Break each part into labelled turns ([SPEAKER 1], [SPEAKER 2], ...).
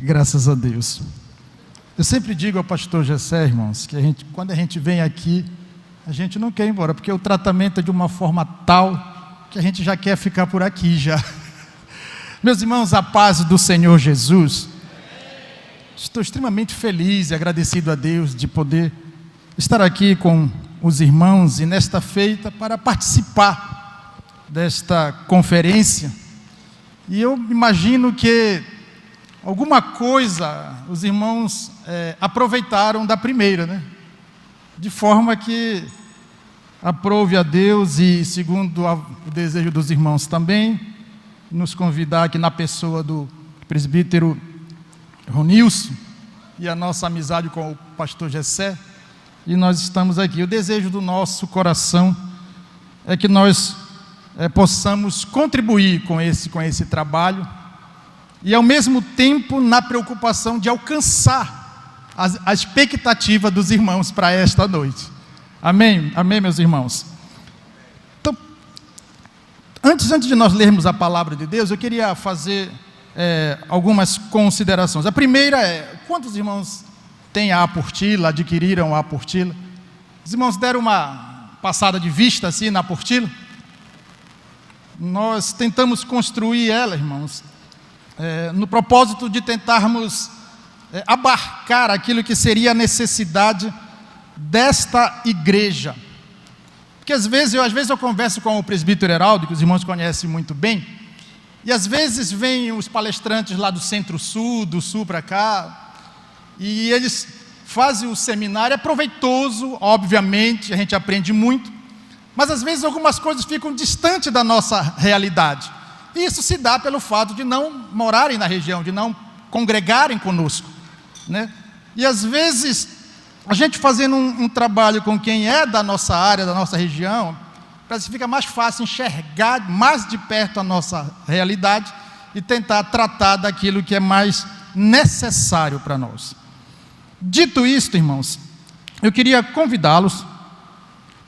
[SPEAKER 1] Graças a Deus. Eu sempre digo ao pastor Gessé, irmãos, que quando a gente vem aqui, a gente não quer ir embora, porque o tratamento é de uma forma tal que a gente já quer ficar por aqui já. Meus irmãos, a paz do Senhor Jesus. Estou extremamente feliz e agradecido a Deus de poder estar aqui com os irmãos e nesta feita para participar desta conferência. E eu imagino que alguma coisa os irmãos aproveitaram da primeira, né? De forma que aprove a Deus e, segundo o desejo dos irmãos também, nos convidar aqui na pessoa do presbítero Ronilson e a nossa amizade com o pastor Gessé, e nós estamos aqui. O desejo do nosso coração é que nós possamos contribuir com esse trabalho e, ao mesmo tempo, na preocupação de alcançar a expectativa dos irmãos para esta noite. Amém? Amém, meus irmãos? Então, antes de nós lermos a palavra de Deus, eu queria fazer algumas considerações. A primeira é: quantos irmãos têm a apostila, adquiriram a apostila? Os irmãos deram uma passada de vista assim na apostila? Nós tentamos construir ela, irmãos, no propósito de tentarmos abarcar aquilo que seria a necessidade desta igreja. Porque às vezes eu converso com o presbítero Heraldo, que os irmãos conhecem muito bem, e às vezes vêm os palestrantes lá do centro-sul, do sul para cá, e eles fazem o seminário. É proveitoso, obviamente, a gente aprende muito, mas às vezes algumas coisas ficam distantes da nossa realidade. E isso se dá pelo fato de não morarem na região, de não congregarem conosco, né? E às vezes a gente fazendo um trabalho com quem é da nossa área, da nossa região, parece que fica mais fácil enxergar mais de perto a nossa realidade e tentar tratar daquilo que é mais necessário para nós. Dito isto, irmãos, eu queria convidá-los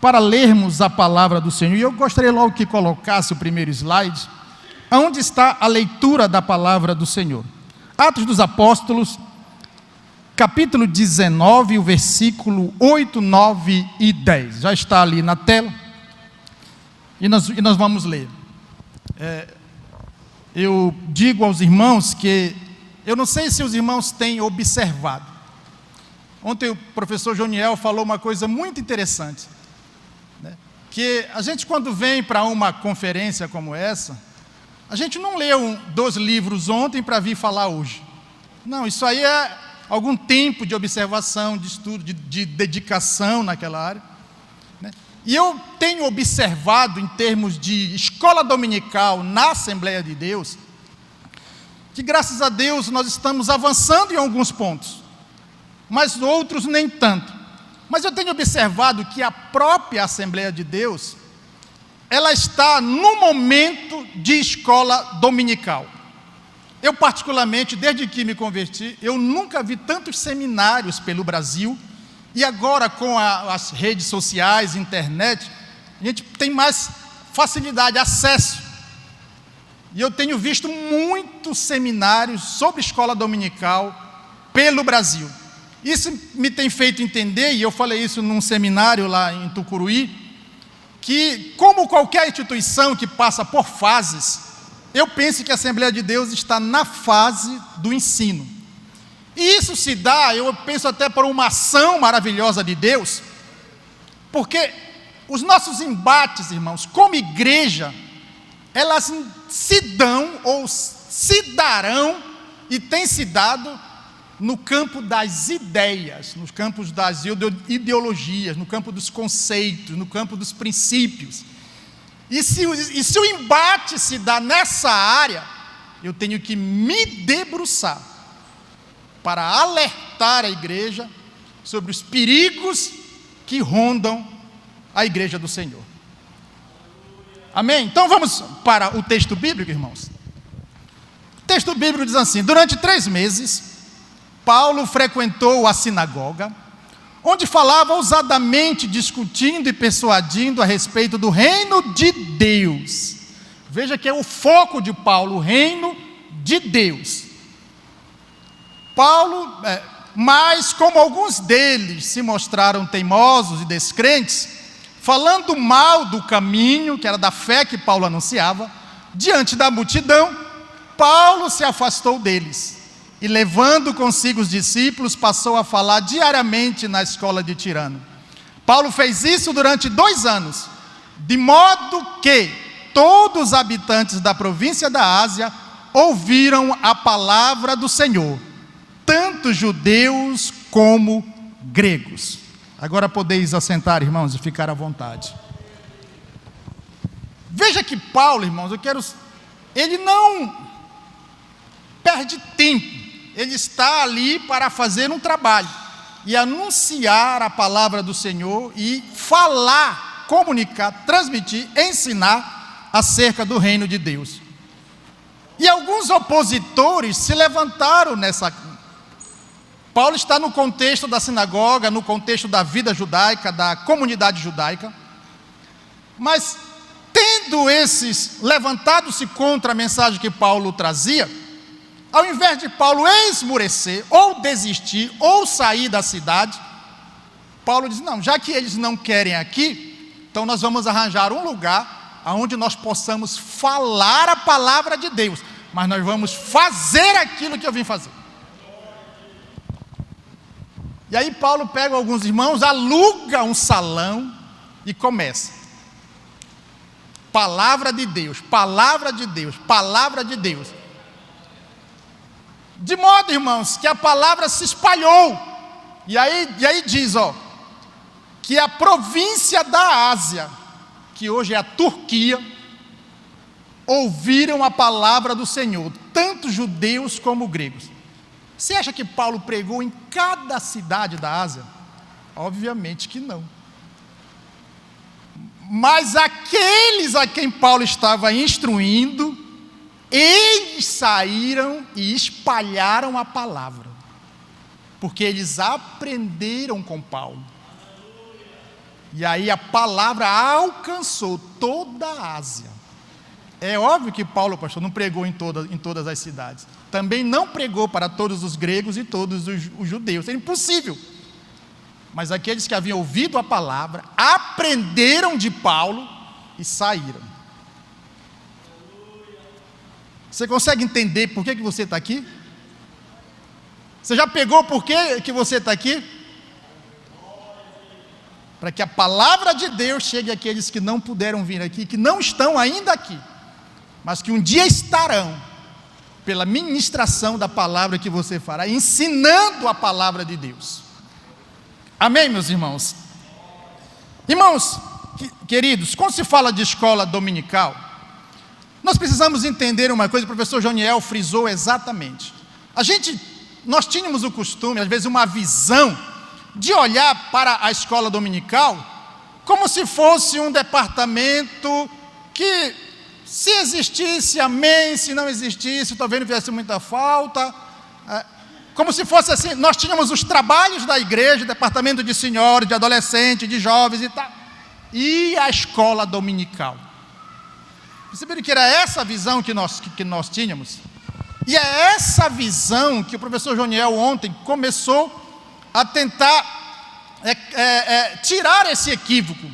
[SPEAKER 1] para lermos a palavra do Senhor. E eu gostaria logo que colocasse o primeiro slide, onde está a leitura da palavra do Senhor. Atos dos Apóstolos, capítulo 19, o versículo 8, 9 e 10. Já está ali na tela. E nós vamos ler. Eu digo aos irmãos que eu não sei se os irmãos têm observado. Ontem o professor Joniel falou uma coisa muito interessante, né? Que a gente, quando vem para uma conferência como essa, a gente não leu 2 livros ontem para vir falar hoje. Não, isso aí é algum tempo de observação, de estudo, de dedicação naquela área, né? E eu tenho observado, em termos de escola dominical na Assembleia de Deus, que graças a Deus nós estamos avançando em alguns pontos, mas outros nem tanto. Mas eu tenho observado que a própria Assembleia de Deus, ela está no momento de escola dominical. Eu, particularmente, desde que me converti, eu nunca vi tantos seminários pelo Brasil, e agora com as redes sociais, internet, a gente tem mais facilidade, acesso. E eu tenho visto muitos seminários sobre escola dominical pelo Brasil. Isso me tem feito entender, e eu falei isso num seminário lá em Tucuruí, que, como qualquer instituição que passa por fases, eu penso que a Assembleia de Deus está na fase do ensino. E isso se dá, eu penso, até por uma ação maravilhosa de Deus, porque os nossos embates, irmãos, como igreja, elas se dão ou se darão e têm se dado no campo das ideias, nos campos das ideologias, no campo dos conceitos, no campo dos princípios. E se o embate se dá nessa área, eu tenho que me debruçar para alertar a igreja sobre os perigos que rondam a igreja do Senhor. Amém? Então vamos para o texto bíblico, irmãos. O texto bíblico diz assim: durante 3 meses, Paulo frequentou a sinagoga, onde falava ousadamente, discutindo e persuadindo a respeito do reino de Deus. Veja que é o foco de Paulo, o reino de Deus. Mas como alguns deles se mostraram teimosos e descrentes, falando mal do caminho, que era da fé que Paulo anunciava, diante da multidão, Paulo se afastou deles e, levando consigo os discípulos, passou a falar diariamente na escola de Tirano. Paulo fez isso durante 2 anos, de modo que todos os habitantes da província da Ásia ouviram a palavra do Senhor, tanto judeus como gregos. Agora podeis assentar, irmãos, e ficar à vontade. Veja que Paulo, irmãos, ele não perde tempo, ele está ali para fazer um trabalho e anunciar a palavra do Senhor e falar, comunicar, transmitir, ensinar acerca do reino de Deus. E alguns opositores se levantaram Paulo está no contexto da sinagoga, no contexto da vida judaica, da comunidade judaica, mas tendo esses levantado-se contra a mensagem que Paulo trazia, ao invés de Paulo esmorecer, ou desistir, ou sair da cidade, Paulo diz: não, já que eles não querem aqui, então nós vamos arranjar um lugar onde nós possamos falar a palavra de Deus, mas nós vamos fazer aquilo que eu vim fazer. E aí Paulo pega alguns irmãos, aluga um salão e começa. Palavra de Deus, palavra de Deus, palavra de Deus. De modo, irmãos, que a palavra se espalhou. E aí diz, que a província da Ásia, que hoje é a Turquia, ouviram a palavra do Senhor, tanto judeus como gregos. Você acha que Paulo pregou em cada cidade da Ásia? Obviamente que não. Mas aqueles a quem Paulo estava instruindo, eles saíram e espalharam a palavra, porque eles aprenderam com Paulo. E aí a palavra alcançou toda a Ásia. É óbvio que Paulo, pastor, não pregou em todas as cidades. Também não pregou para todos os gregos e todos os judeus. É impossível. Mas aqueles que haviam ouvido a palavra, aprenderam de Paulo e saíram. Você consegue entender por que você está aqui? Você já pegou por que você está aqui? Para que a palavra de Deus chegue àqueles que não puderam vir aqui, que não estão ainda aqui, mas que um dia estarão, pela ministração da palavra que você fará, ensinando a palavra de Deus. Amém, meus irmãos? Irmãos, queridos, quando se fala de escola dominical, nós precisamos entender uma coisa, o professor Joniel frisou exatamente. Nós tínhamos o costume, às vezes uma visão, de olhar para a escola dominical como se fosse um departamento que, se existisse, amém, se não existisse, talvez não fizesse muita falta, como se fosse assim. Nós tínhamos os trabalhos da igreja, departamento de senhores, de adolescentes, de jovens e tal, e a escola dominical. Perceberam que era essa visão que nós tínhamos? E é essa visão que o professor Joniel ontem começou a tentar tirar esse equívoco,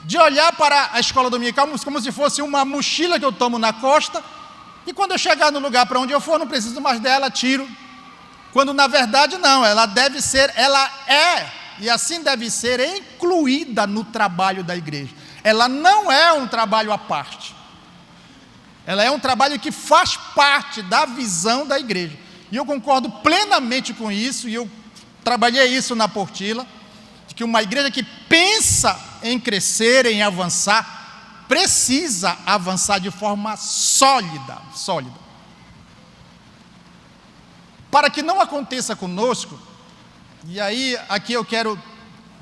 [SPEAKER 1] de olhar para a escola dominical como se fosse uma mochila que eu tomo na costa, e quando eu chegar no lugar para onde eu for, não preciso mais dela, tiro. Quando na verdade não, ela é, e assim deve ser, incluída no trabalho da igreja. Ela não é um trabalho à parte. Ela é um trabalho que faz parte da visão da igreja. E eu concordo plenamente com isso, e eu trabalhei isso na Portila, de que uma igreja que pensa em crescer, em avançar, precisa avançar de forma sólida. Para que não aconteça conosco, e aí aqui eu quero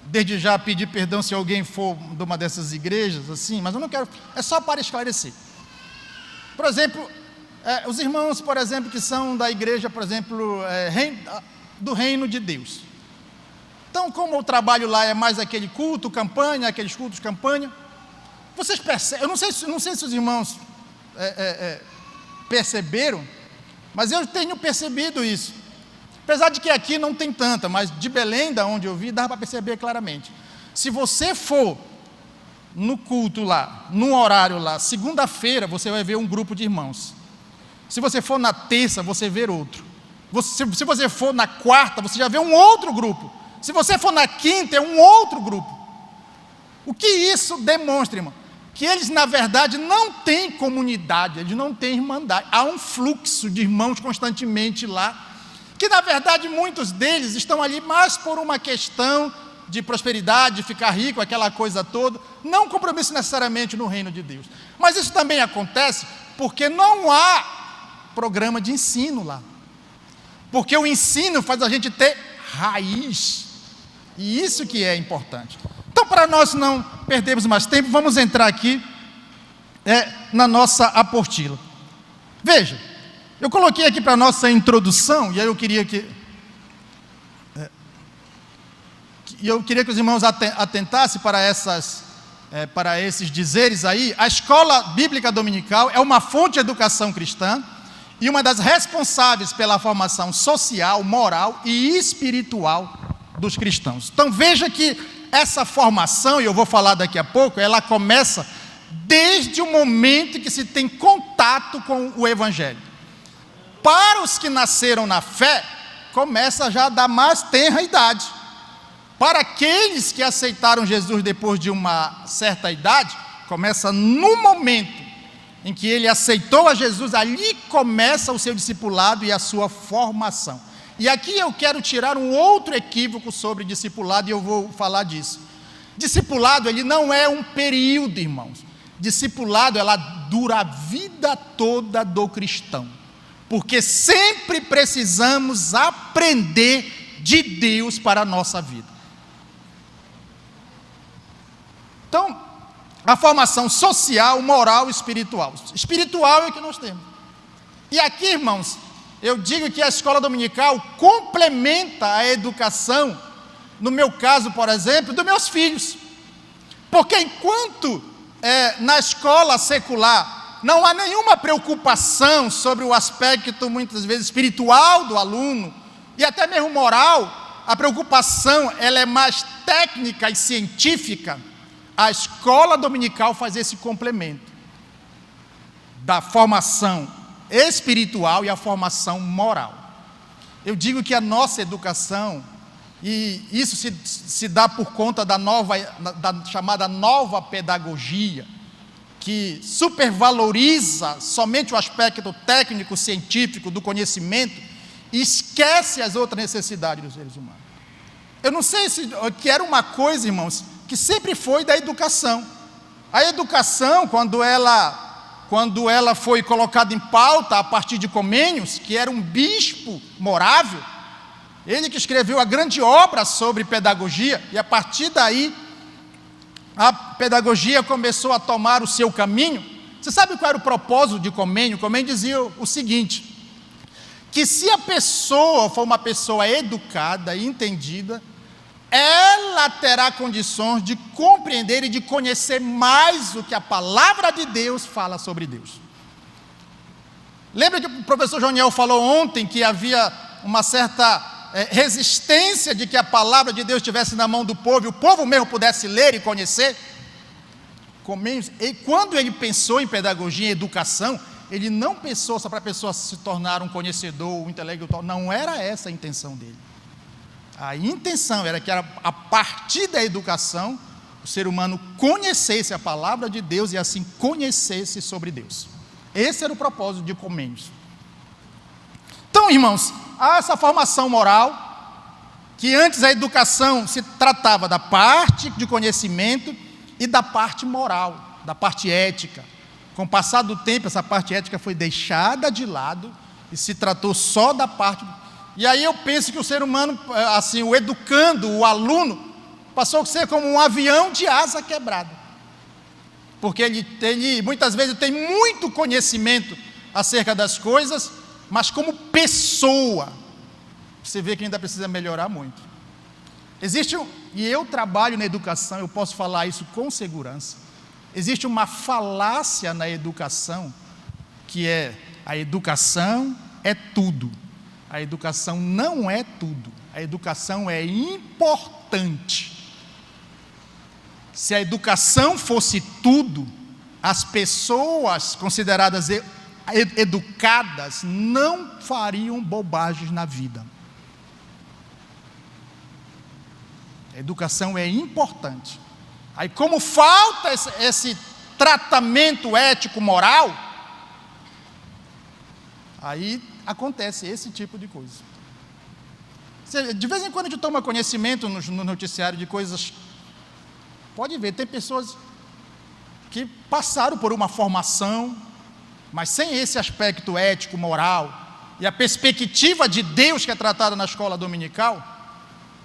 [SPEAKER 1] desde já pedir perdão se alguém for de uma dessas igrejas, assim, mas eu não quero, é só para esclarecer. Por exemplo, os irmãos, por exemplo, que são da igreja, por exemplo, do reino de Deus. Então, como o trabalho lá é mais aquele culto, campanha, aqueles cultos, campanha, vocês percebem, eu não sei se os irmãos perceberam, mas eu tenho percebido isso. Apesar de que aqui não tem tanta, mas de Belém, da onde eu vi, dá para perceber claramente. Se você for no culto lá, num horário lá, segunda-feira, você vai ver um grupo de irmãos. Se você for na terça, você vê outro. Se você for na quarta, você já vê um outro grupo. Se você for na quinta, é um outro grupo. O que isso demonstra, irmão? Que eles, na verdade, não têm comunidade, eles não têm irmandade. Há um fluxo de irmãos constantemente lá, que, na verdade, muitos deles estão ali mais por uma questão de prosperidade, de ficar rico, aquela coisa toda, não compromisso necessariamente no reino de Deus. Mas isso também acontece porque não há programa de ensino lá. Porque o ensino faz a gente ter raiz. E isso que é importante. Então, para nós não perdermos mais tempo, vamos entrar aqui na nossa apostila. Veja, eu coloquei aqui para a nossa introdução, e aí eu queria que os irmãos atentassem para esses dizeres aí. A escola bíblica dominical é uma fonte de educação cristã e uma das responsáveis pela formação social, moral e espiritual dos cristãos. Então veja que essa formação, e eu vou falar daqui a pouco, ela começa desde o momento que se tem contato com o Evangelho. Para os que nasceram na fé, começa já da mais tenra idade. Para aqueles que aceitaram Jesus depois de uma certa idade, começa no momento em que ele aceitou a Jesus, ali começa o seu discipulado e a sua formação. E aqui eu quero tirar um outro equívoco sobre discipulado, e eu vou falar disso. Discipulado, ele não é um período, irmãos. Discipulado, ela dura a vida toda do cristão. Porque sempre precisamos aprender de Deus para a nossa vida. Então, a formação social, moral e espiritual. Espiritual é o que nós temos. E aqui, irmãos, eu digo que a escola dominical complementa a educação, no meu caso, por exemplo, dos meus filhos. Porque enquanto na escola secular não há nenhuma preocupação sobre o aspecto, muitas vezes, espiritual do aluno, e até mesmo moral, a preocupação ela é mais técnica e científica. A escola dominical faz esse complemento da formação espiritual e a formação moral. Eu digo que a nossa educação, e isso se dá por conta da chamada nova pedagogia, que supervaloriza somente o aspecto técnico, científico do conhecimento e esquece as outras necessidades dos seres humanos. Eu não sei que era uma coisa, irmãos, que sempre foi da educação. A educação, quando ela foi colocada em pauta a partir de Comênios, que era um bispo morável, ele que escreveu a grande obra sobre pedagogia, e a partir daí a pedagogia começou a tomar o seu caminho. Você sabe qual era o propósito de Comênio? Comênio dizia o seguinte, que se a pessoa for uma pessoa educada e entendida, ela terá condições de compreender e de conhecer mais o que a palavra de Deus fala sobre Deus. Lembra que o professor Joniel falou ontem que havia uma certa resistência de que a palavra de Deus estivesse na mão do povo, e o povo mesmo pudesse ler e conhecer? E quando ele pensou em pedagogia e educação, ele não pensou só para a pessoa se tornar um conhecedor, um intelectual, não era essa a intenção dele. A intenção era que a partir da educação, o ser humano conhecesse a palavra de Deus e assim conhecesse sobre Deus. Esse era o propósito de Comênios. Então, irmãos, há essa formação moral, que antes a educação se tratava da parte de conhecimento e da parte moral, da parte ética. Com o passar do tempo, essa parte ética foi deixada de lado e se tratou só da parte. E aí eu penso que o ser humano, assim, o educando, o aluno, passou a ser como um avião de asa quebrada. Porque ele muitas vezes tem muito conhecimento acerca das coisas, mas como pessoa, você vê que ainda precisa melhorar muito. E eu trabalho na educação, eu posso falar isso com segurança. Existe uma falácia na educação, que é: a educação é tudo. a educação não é tudo. A educação é importante. Se a educação fosse tudo, as pessoas consideradas educadas não fariam bobagens na vida. A educação é importante. Aí, como falta esse tratamento ético-moral, aí acontece esse tipo de coisa. De vez em quando a gente toma conhecimento no noticiário de coisas. Pode ver, tem pessoas que passaram por uma formação, mas sem esse aspecto ético, moral, e a perspectiva de Deus que é tratada na escola dominical,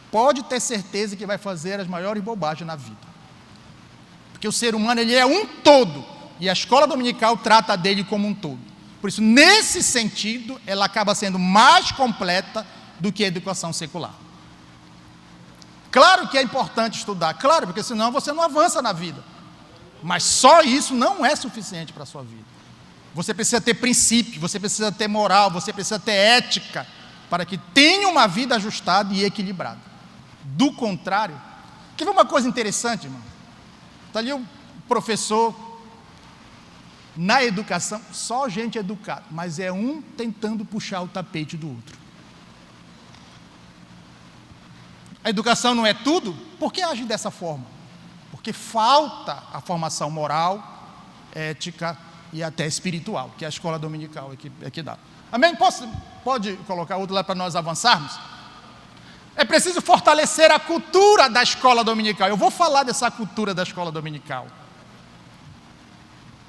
[SPEAKER 1] pode ter certeza que vai fazer as maiores bobagens na vida. Porque o ser humano, ele é um todo, e a escola dominical trata dele como um todo. Por isso, nesse sentido, ela acaba sendo mais completa do que a educação secular. Claro que é importante estudar, claro, porque senão você não avança na vida. Mas só isso não é suficiente para a sua vida. Você precisa ter princípio, você precisa ter moral, você precisa ter ética, para que tenha uma vida ajustada e equilibrada. Do contrário, quer ver uma coisa interessante, irmão? Está ali o professor, na educação, só gente educada, mas é um tentando puxar o tapete do outro. A educação não é tudo? Por que age dessa forma? Porque falta a formação moral, ética e até espiritual, que a escola dominical é que dá. Amém? Pode colocar outro lá para nós avançarmos? É preciso fortalecer a cultura da escola dominical. Eu vou falar dessa cultura da escola dominical.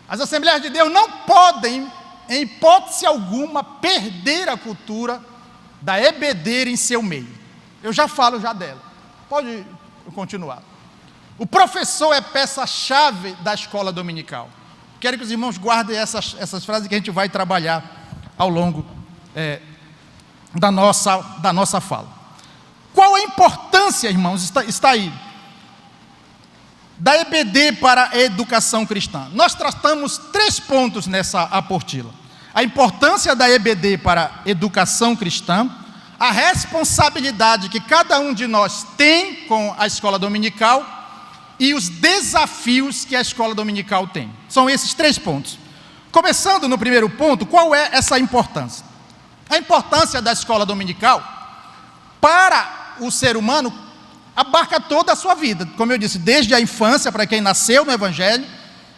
[SPEAKER 1] As Assembleias de Deus não podem, em hipótese alguma, perder a cultura da EBD em seu meio. Eu já falo dela. Pode continuar. O professor é peça-chave da escola dominical. Quero que os irmãos guardem essas frases que a gente vai trabalhar ao longo da nossa fala. Qual a importância, irmãos, está aí, da EBD para a educação cristã? Nós tratamos 3 pontos nessa apostila. A importância da EBD para a educação cristã, a responsabilidade que cada um de nós tem com a escola dominical e os desafios que a escola dominical tem. São esses 3 pontos. Começando no primeiro ponto, qual é essa importância? A importância da escola dominical para o ser humano abarca toda a sua vida, como eu disse, desde a infância, para quem nasceu no Evangelho,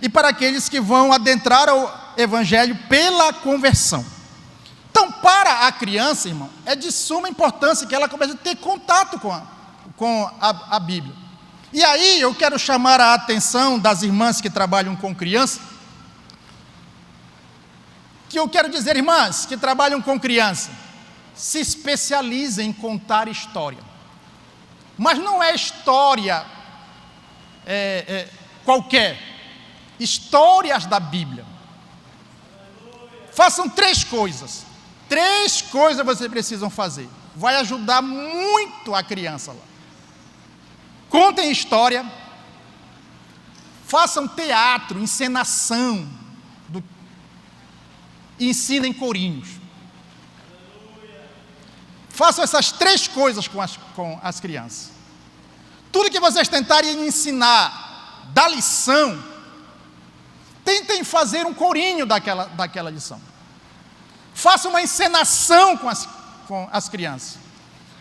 [SPEAKER 1] e para aqueles que vão adentrar ao Evangelho pela conversão. Então, para a criança, irmão, é de suma importância que ela comece a ter contato com a Bíblia. E aí eu quero chamar a atenção das irmãs que trabalham com criança, que eu quero dizer, irmãs que trabalham com criança, se especializem em contar história. Mas não é história qualquer, histórias da Bíblia. Façam 3 coisas. 3 coisas vocês precisam fazer. Vai ajudar muito a criança lá. Contem história, façam teatro, encenação, e ensinem corinhos. Façam essas 3 coisas com as crianças. Tudo que vocês tentarem ensinar da lição, tentem fazer um corinho daquela lição. Façam uma encenação com as crianças.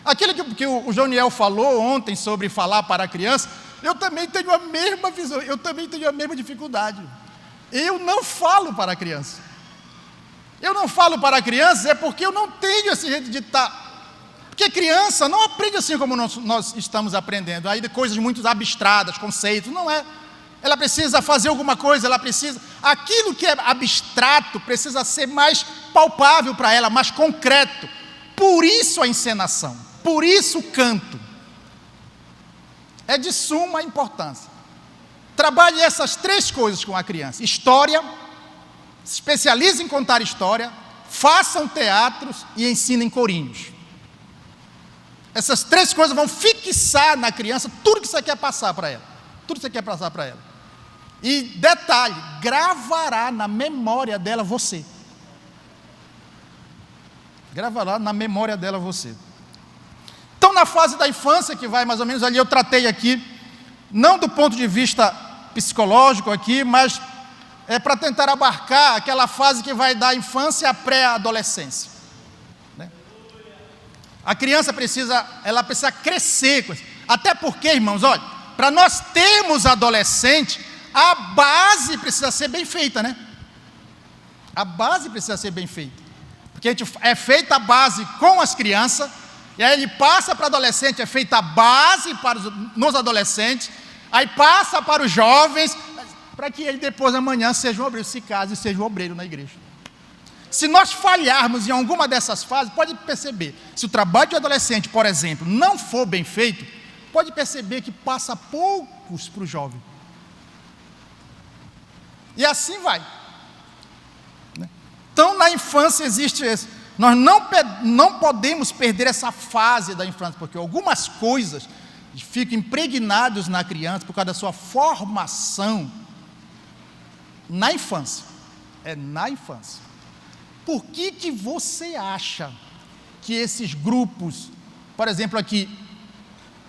[SPEAKER 1] Aquilo que o Joniel falou ontem sobre falar para a criança, eu também tenho a mesma visão, eu também tenho a mesma dificuldade. Eu não falo para a criança. Eu não falo para a criança é porque eu não tenho esse jeito de estar. Porque criança não aprende assim como nós estamos aprendendo, aí de coisas muito abstratas, conceitos, não é. Ela precisa fazer alguma coisa, aquilo que é abstrato precisa ser mais palpável para ela, mais concreto. Por isso a encenação, por isso o canto. É de suma importância. Trabalhe essas 3 coisas com a criança. História, se especialize em contar história, façam teatros e ensinem corinhos. Essas 3 coisas vão fixar na criança tudo que você quer passar para ela. Tudo que você quer passar para ela. E detalhe, gravará na memória dela você. Grava lá na memória dela você. Então, na fase da infância, que vai mais ou menos ali, eu tratei aqui, não do ponto de vista psicológico aqui, mas é para tentar abarcar aquela fase que vai da infância à pré-adolescência. Né? A criança precisa crescer. Até porque, irmãos, olha, para nós termos adolescente, a base precisa ser bem feita, né? A base precisa ser bem feita. Porque é feita a base com as crianças, e aí ele passa para o adolescente, é feita a base nos adolescentes, aí passa para os jovens, para que ele depois amanhã seja um obreiro, se case e seja um obreiro na igreja. Se nós falharmos em alguma dessas fases, pode perceber, se o trabalho de adolescente, por exemplo, não for bem feito, pode perceber que passa poucos para o jovem. E assim vai. Então, na infância existe isso. Nós não podemos perder essa fase da infância, porque algumas coisas ficam impregnadas na criança por causa da sua formação na infância. É na infância. Por que você acha que esses grupos, por exemplo aqui,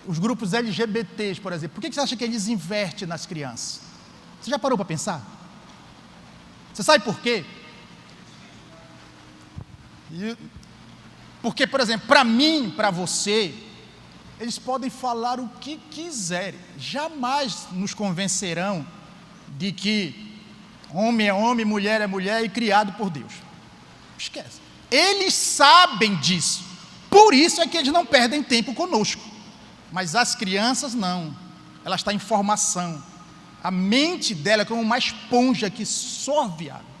[SPEAKER 1] os grupos LGBTs, por exemplo, por que você acha que eles invertem nas crianças? Você já parou para pensar? Você sabe por quê? Porque, por exemplo, para mim, para você, eles podem falar o que quiserem, jamais nos convencerão de que homem é homem, mulher é mulher e criado por Deus. Esquece. Eles sabem disso, por isso é que eles não perdem tempo conosco. Mas as crianças não, elas estão em formação. A mente dela é como uma esponja que sorve água.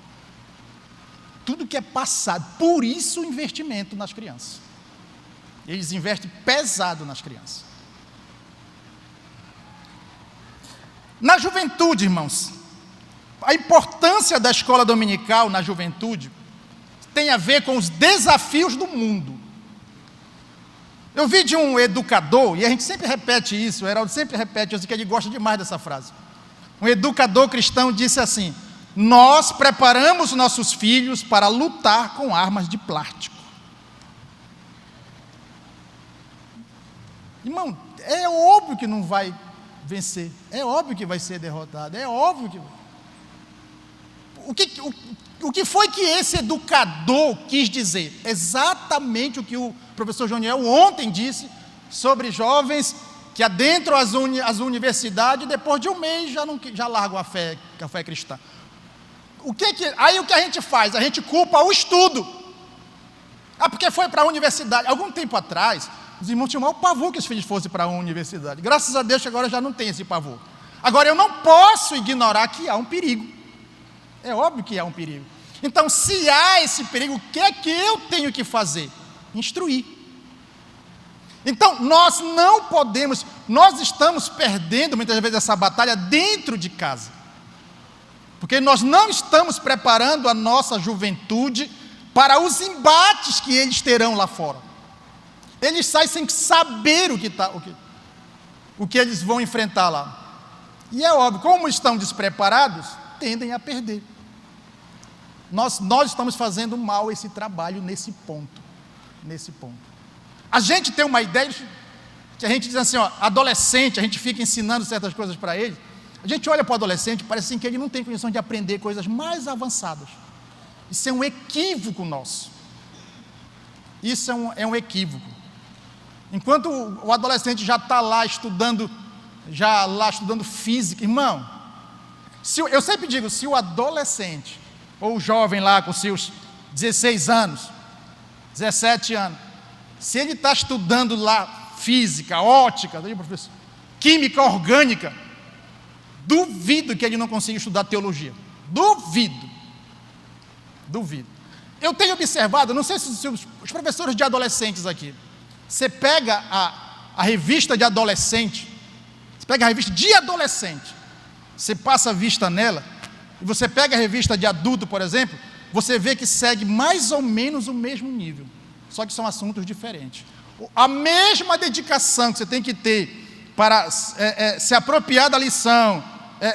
[SPEAKER 1] Tudo que é passado, por isso o investimento nas crianças. Eles investem pesado nas crianças. Na juventude, irmãos, a importância da escola dominical na juventude tem a ver com os desafios do mundo. Eu vi de um educador, e a gente sempre repete isso, o Heraldo sempre repete isso, que ele gosta demais dessa frase. Um educador cristão disse assim: nós preparamos nossos filhos para lutar com armas de plástico. Irmão, é óbvio que não vai vencer, é óbvio que vai ser derrotado, é óbvio que... O que foi que esse educador quis dizer? Exatamente o que o professor Joniel ontem disse sobre jovens que adentram as universidades e depois de um mês já largam a fé cristã. Aí o que a gente faz? A gente culpa o estudo. Porque foi para a universidade. Algum tempo atrás, os irmãos tinham o maior pavor que os filhos fossem para a universidade. Graças a Deus que agora já não tem esse pavor. Agora, eu não posso ignorar que há um perigo. É óbvio que há um perigo. Então, se há esse perigo, o que é que eu tenho que fazer? Instruir. Então, nós não podemos, nós estamos perdendo muitas vezes essa batalha dentro de casa. Porque nós não estamos preparando a nossa juventude para os embates que eles terão lá fora. Eles saem sem saber o que eles vão enfrentar lá. E é óbvio, como estão despreparados, tendem a perder. Nós estamos fazendo mal esse trabalho nesse ponto. A gente tem uma ideia que a gente diz assim, adolescente, a gente fica ensinando certas coisas para ele. A gente olha para o adolescente e parece assim que ele não tem condição de aprender coisas mais avançadas. Isso é um equívoco nosso. Isso é um equívoco. Enquanto o adolescente já está lá estudando física, irmão, eu sempre digo, se o adolescente, ou o jovem lá com seus 16 anos, 17 anos, se ele está estudando lá física, ótica, professor, química orgânica, duvido que ele não consiga estudar teologia. Duvido. Eu tenho observado, não sei se os professores de adolescentes aqui, você pega a revista de adolescente, você passa a vista nela, e você pega a revista de adulto, por exemplo, você vê que segue mais ou menos o mesmo nível, só que são assuntos diferentes. A mesma dedicação que você tem que ter para se apropriar da lição,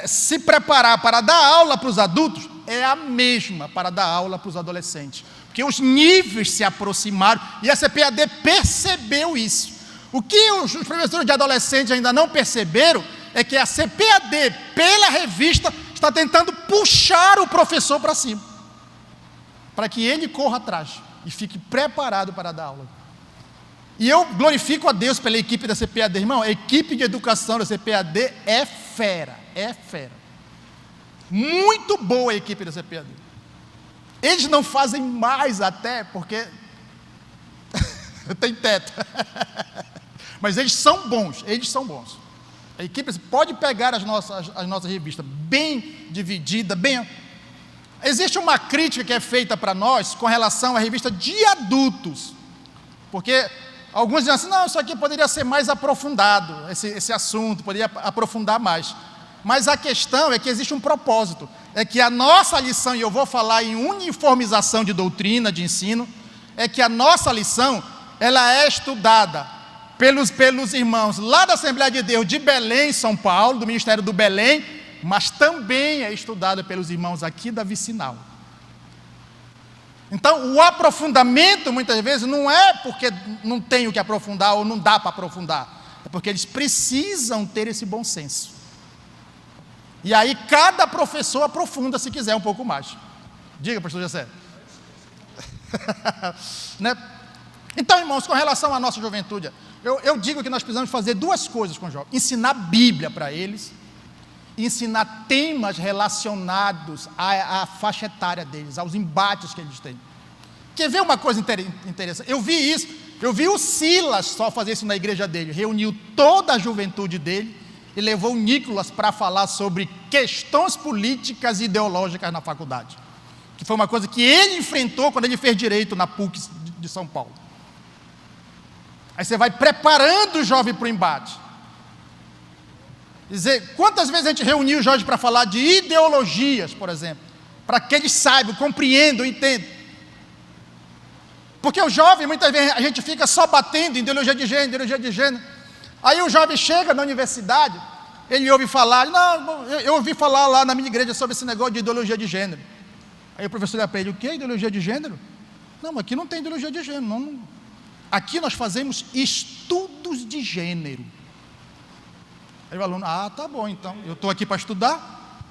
[SPEAKER 1] se preparar para dar aula para os adultos, é a mesma para dar aula para os adolescentes. Porque porque os níveis se aproximaram e a CPAD percebeu isso. O que os professores de adolescentes ainda não perceberam é que a CPAD, pela revista, está tentando puxar o professor para cima, para que ele corra atrás e fique preparado para dar aula. E eu glorifico a Deus pela equipe da CPAD, irmão. A equipe de educação da CPAD é fera, é fera. Muito boa a equipe da CPAD. Eles não fazem mais até, porque tem teto. Mas eles são bons, eles são bons. A equipe pode pegar as nossas revistas bem dividida, bem... Existe uma crítica que é feita para nós com relação à revista de adultos, porque alguns dizem assim, não, isso aqui poderia ser mais aprofundado, esse assunto, poderia aprofundar mais. Mas a questão é que existe um propósito, é que a nossa lição, e eu vou falar em uniformização de doutrina, de ensino, é que a nossa lição, ela é estudada pelos irmãos lá da Assembleia de Deus de Belém, São Paulo, do Ministério do Belém, mas também é estudada pelos irmãos aqui da Vicinal. Então, o aprofundamento, muitas vezes, não é porque não tem o que aprofundar ou não dá para aprofundar, é porque eles precisam ter esse bom senso. E aí, cada professor aprofunda, se quiser, um pouco mais. Diga, pastor José. Né? Então, irmãos, com relação à nossa juventude, eu digo que nós precisamos fazer duas coisas com os jovens: ensinar Bíblia para eles, ensinar temas relacionados à faixa etária deles, aos embates que eles têm. Quer ver uma coisa interessante? Eu vi o Silas só fazer isso na igreja dele, reuniu toda a juventude dele e levou o Nicolas para falar sobre questões políticas e ideológicas na faculdade, que foi uma coisa que ele enfrentou quando ele fez direito na PUC de São Paulo. Aí você vai preparando o jovem para o embate. Dizer, quantas vezes a gente reuniu o jovem para falar de ideologias, por exemplo, para que eles saibam, compreendam, entendam. Porque o jovem, muitas vezes, a gente fica só batendo em ideologia de gênero. Aí o jovem chega na universidade, ele ouve falar, não, eu ouvi falar lá na minha igreja sobre esse negócio de ideologia de gênero. Aí o professor olha para ele, o que é ideologia de gênero? Não, aqui não tem ideologia de gênero, não. Aqui nós fazemos estudos de gênero. Aí o aluno, tá bom, então, eu estou aqui para estudar.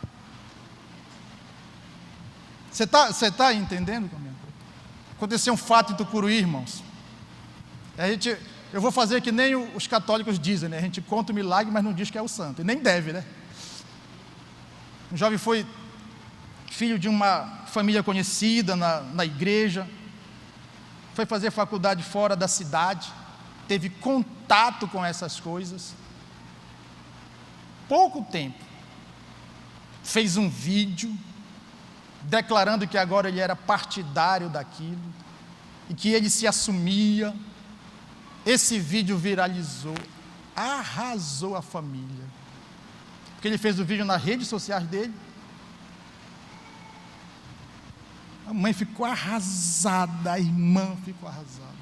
[SPEAKER 1] Você tá entendendo? Aconteceu um fato em Tucuruí, irmãos. Eu vou fazer que nem os católicos dizem, né? A gente conta o milagre, mas não diz que é o santo, e nem deve, né? Um jovem foi filho de uma família conhecida na igreja, foi fazer faculdade fora da cidade, teve contato com essas coisas. Pouco tempo, fez um vídeo declarando que agora ele era partidário daquilo e que ele se assumia. Esse vídeo viralizou, arrasou a família, porque ele fez o vídeo nas redes sociais dele. A mãe ficou arrasada, a irmã ficou arrasada.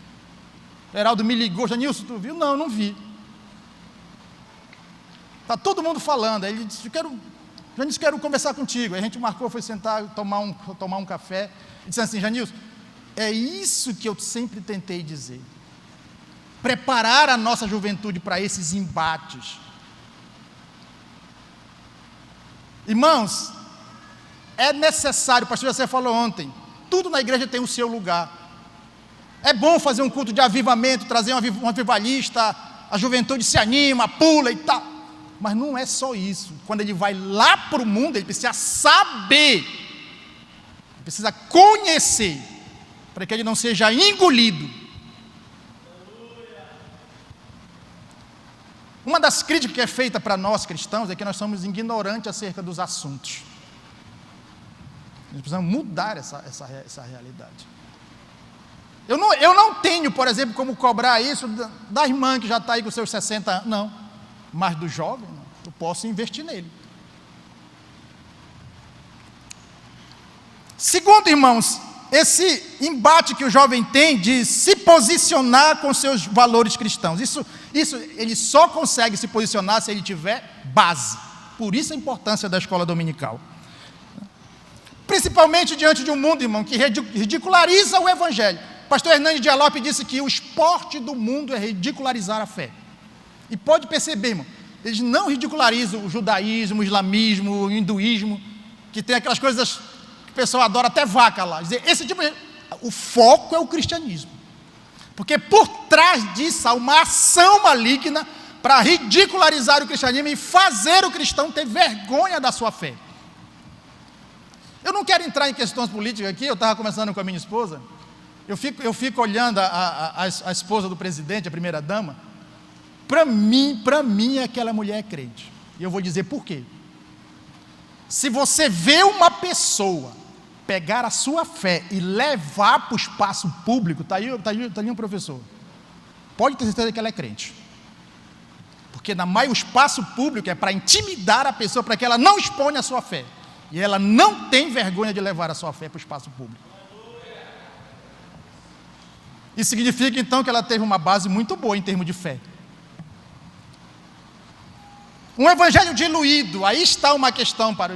[SPEAKER 1] Heraldo me ligou, Janilson, tu viu? Não, não vi. Está todo mundo falando. Aí ele disse, Janilson, quero conversar contigo. Aí a gente marcou, foi sentar, tomar um café. E disse assim, Janilson, é isso que eu sempre tentei dizer. Preparar a nossa juventude para esses embates. Irmãos, é necessário, o pastor José falou ontem, tudo na igreja tem o seu lugar. É bom fazer um culto de avivamento, trazer um avivalista, a juventude se anima, pula e tal. Mas não é só isso. Quando ele vai lá para o mundo, ele precisa saber, ele precisa conhecer, para que ele não seja engolido. Uma das críticas que é feita para nós cristãos é que nós somos ignorantes acerca dos assuntos. Nós precisamos mudar essa realidade. Eu não tenho, por exemplo, como cobrar isso da irmã que já está aí com seus 60 anos, não. Mas do jovem, não. Eu posso investir nele. Segundo, irmãos, esse embate que o jovem tem de se posicionar com seus valores cristãos. Isso ele só consegue se posicionar se ele tiver base. Por isso a importância da escola dominical. Principalmente diante de um mundo, irmão, que ridiculariza o Evangelho. Pastor Hernani de Alope disse que o esporte do mundo é ridicularizar a fé. E pode perceber, irmão, eles não ridicularizam o judaísmo, o islamismo, o hinduísmo, que tem aquelas coisas que o pessoal adora, até vaca lá. Esse tipo de... O foco é o cristianismo. Porque por trás disso há uma ação maligna para ridicularizar o cristianismo e fazer o cristão ter vergonha da sua fé. Eu não quero entrar em questões políticas aqui, eu estava conversando com a minha esposa, eu fico olhando a esposa do presidente, a primeira-dama. Para mim, aquela mulher é crente. E eu vou dizer por quê. Se você vê uma pessoa pegar a sua fé e levar para o espaço público, está aí um professor, pode ter certeza que ela é crente. Porque o espaço público é para intimidar a pessoa, para que ela não exponha a sua fé. E ela não tem vergonha de levar a sua fé para o espaço público. Isso significa então que ela teve uma base muito boa em termos de fé. Um evangelho diluído, aí está uma questão para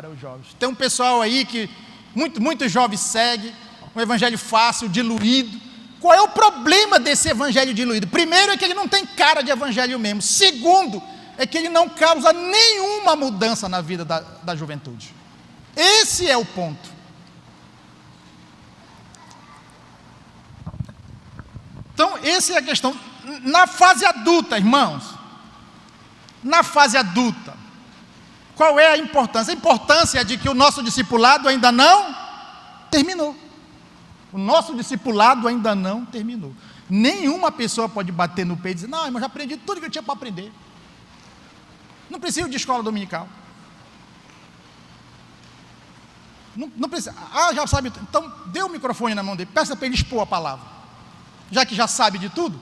[SPEAKER 1] os jovens. Tem um pessoal aí que muitos jovens seguem, um evangelho fácil, diluído. Qual é o problema desse evangelho diluído? Primeiro é que ele não tem cara de evangelho mesmo. Segundo, é que ele não causa nenhuma mudança na vida da juventude. Esse é o ponto. Então, essa é a questão. Na fase adulta, irmãos, na fase adulta, qual é a importância? A importância é de que o nosso discipulado ainda não terminou. O nosso discipulado ainda não terminou. Nenhuma pessoa pode bater no peito e dizer, não, eu já aprendi tudo que eu tinha para aprender. Não preciso de escola dominical. Não precisa. Já sabe. Então, dê o microfone na mão dele, peça para ele expor a palavra. Já que já sabe de tudo.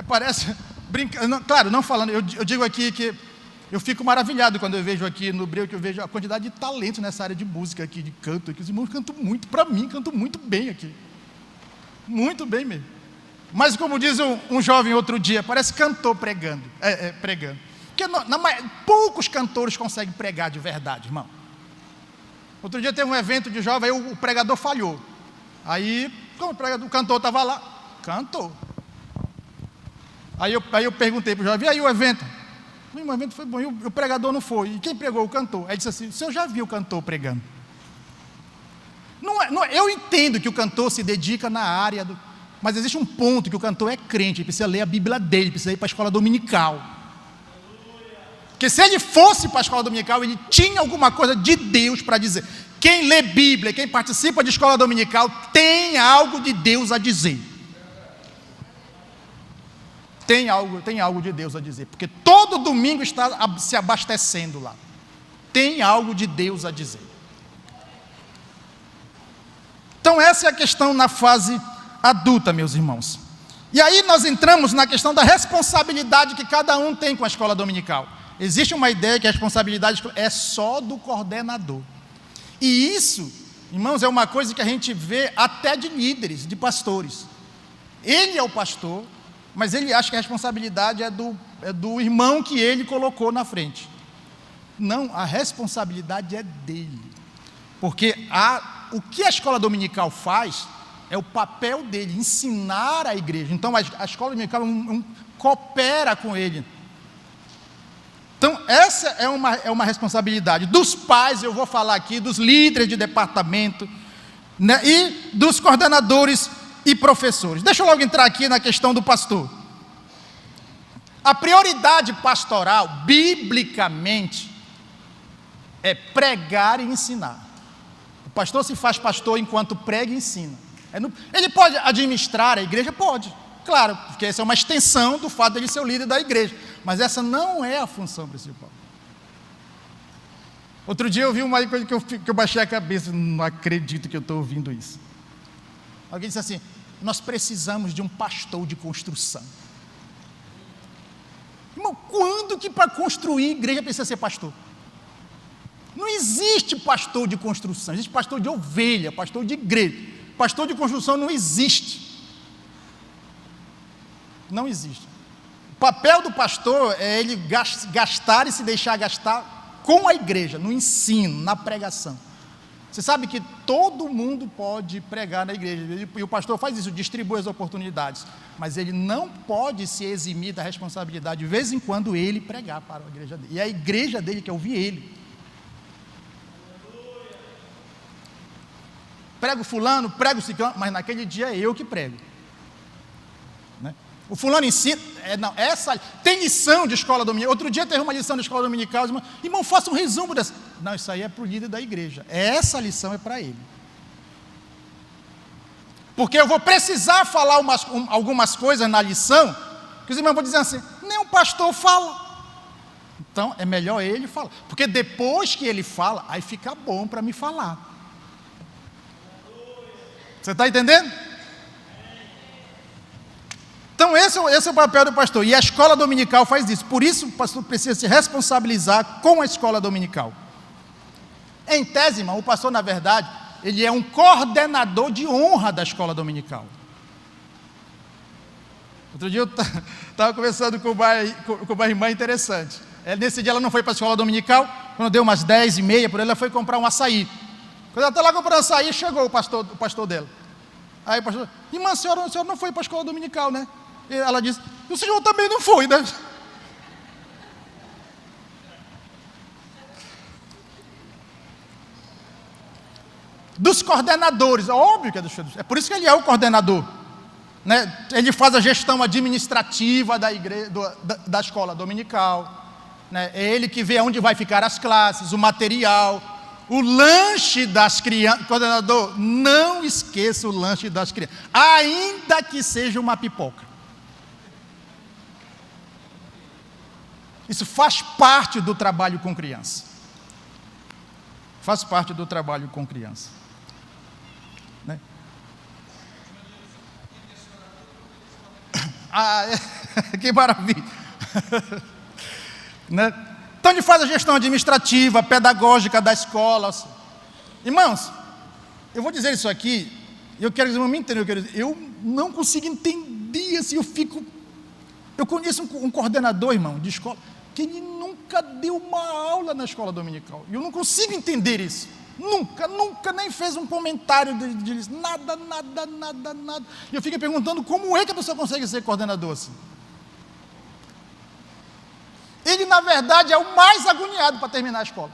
[SPEAKER 1] Parece... Claro, não falando, eu digo aqui que eu fico maravilhado quando eu vejo aqui no Breu, que eu vejo a quantidade de talento nessa área de música aqui, de canto aqui. Os irmãos cantam muito, para mim, cantam muito bem aqui. Muito bem mesmo. Mas como diz um jovem outro dia, parece cantor pregando. Pregando. Porque poucos cantores conseguem pregar de verdade, irmão. Outro dia teve um evento de jovem, aí o pregador falhou. Aí, como o cantor estava lá, cantou. Aí eu perguntei para o jovem, e aí o evento? O evento foi bom, e o pregador não foi. E quem pregou? O cantor. Aí disse assim, o senhor já viu o cantor pregando? Eu entendo que o cantor se dedica na área, mas existe um ponto que o cantor é crente, ele precisa ler a Bíblia dele, precisa ir para a escola dominical. Porque se ele fosse para a escola dominical, ele tinha alguma coisa de Deus para dizer. Quem lê Bíblia, quem participa de escola dominical, tem algo de Deus a dizer. Tem algo de Deus a dizer, porque todo domingo está se abastecendo lá. Tem algo de Deus a dizer. Então essa é a questão na fase adulta, meus irmãos. E aí nós entramos na questão da responsabilidade que cada um tem com a escola dominical. Existe uma ideia que a responsabilidade é só do coordenador. E isso, irmãos, é uma coisa que a gente vê até de líderes, de pastores. Ele é o pastor, mas ele acha que a responsabilidade é do irmão que ele colocou na frente. Não, a responsabilidade é dele. Porque o que a escola dominical faz é o papel dele, ensinar a igreja. Então a escola dominical coopera com ele. Então essa é uma responsabilidade dos pais, eu vou falar aqui, dos líderes de departamento, né, e dos coordenadores e professores. Deixa eu logo entrar aqui na questão do pastor. A prioridade pastoral, biblicamente, é pregar e ensinar. O pastor se faz pastor enquanto prega e ensina. Ele pode administrar a igreja? Pode, claro, porque essa é uma extensão do fato de ele ser o líder da igreja, mas essa não é a função principal. Outro dia eu vi uma coisa que eu baixei a cabeça, não acredito que eu estou ouvindo isso. Alguém disse assim, nós precisamos de um pastor de construção. Irmão, quando que para construir igreja precisa ser pastor? Não existe pastor de construção, existe pastor de ovelha, pastor de igreja. Pastor de construção não existe. Não existe. O papel do pastor é ele gastar e se deixar gastar com a igreja, no ensino, na pregação. Você sabe que todo mundo pode pregar na igreja, e o pastor faz isso, distribui as oportunidades, mas ele não pode se eximir da responsabilidade, de vez em quando, ele pregar para a igreja dele, e a igreja dele quer ouvir ele. Prego fulano, prego ciclano, mas naquele dia é eu que prego, né? O fulano ensina, tem lição de escola dominical. Outro dia teve uma lição de escola dominical, irmão, faça um resumo dessa. Não, isso aí é para o líder da igreja, essa lição é para ele, porque eu vou precisar falar algumas coisas na lição, que os irmãos vão dizer assim, nem o pastor fala, então é melhor ele falar, porque depois que ele fala, aí fica bom para me falar. Você está entendendo? Então esse é o papel do pastor, e a escola dominical faz isso, por isso o pastor precisa se responsabilizar com a escola dominical. Em tese, irmão, o pastor, na verdade, ele é um coordenador de honra da escola dominical. Outro dia eu estava conversando com uma irmã interessante. Nesse dia ela não foi para a escola dominical, quando deu umas 10h30 por aí, ela foi comprar um açaí. Quando ela está lá comprando açaí, chegou o pastor dela. Aí o pastor, irmã, a senhora não foi para a escola dominical, né? E ela disse, o senhor também não foi, né? Dos coordenadores, óbvio que é dos filhos, é por isso que ele é o coordenador, né? Ele faz a gestão administrativa da igreja, da escola dominical, né? É ele que vê onde vai ficar as classes, o material, o lanche das crianças. Coordenador, não esqueça o lanche das crianças, ainda que seja uma pipoca. Isso faz parte do trabalho com criança. Faz parte do trabalho com criança, né? Que maravilha. Né? Então ele faz a gestão administrativa, pedagógica da escola. Irmãos, eu vou dizer isso aqui, eu quero que vocês me entendam, eu não consigo entender, assim, eu conheço um coordenador, irmão, de escola, que ele nunca deu uma aula na escola dominical, e eu não consigo entender isso, nunca nem fez um comentário de nada, e eu fico perguntando como é que a pessoa consegue ser coordenador assim. Ele, na verdade, é o mais agoniado para terminar a escola.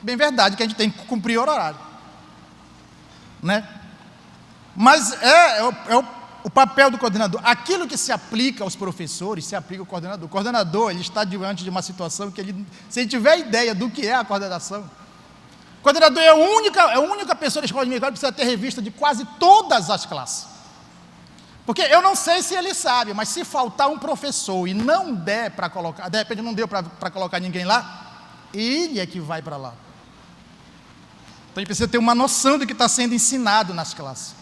[SPEAKER 1] Bem verdade que a gente tem que cumprir o horário, né? Mas o papel do coordenador. Aquilo que se aplica aos professores, se aplica ao coordenador. O coordenador, ele está diante de uma situação que se ele tiver ideia do que é a coordenação, o coordenador é a única pessoa da escola dominical que precisa ter revista de quase todas as classes. Porque eu não sei se ele sabe, mas se faltar um professor e não der para colocar, de repente não deu para colocar ninguém lá, ele é que vai para lá. Então ele precisa ter uma noção do que está sendo ensinado nas classes.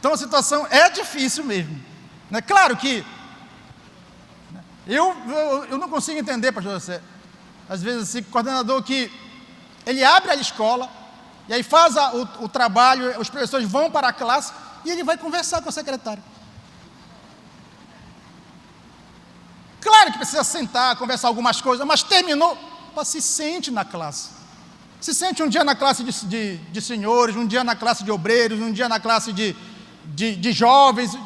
[SPEAKER 1] Então a situação é difícil mesmo, né? Claro que eu não consigo entender, pastor José, às vezes esse coordenador que ele abre a escola, e aí faz o trabalho, os professores vão para a classe e ele vai conversar com a secretária. Claro que precisa sentar, conversar algumas coisas, mas terminou, se sente na classe. Se sente um dia na classe de senhores, um dia na classe de obreiros, um dia na classe de jovens.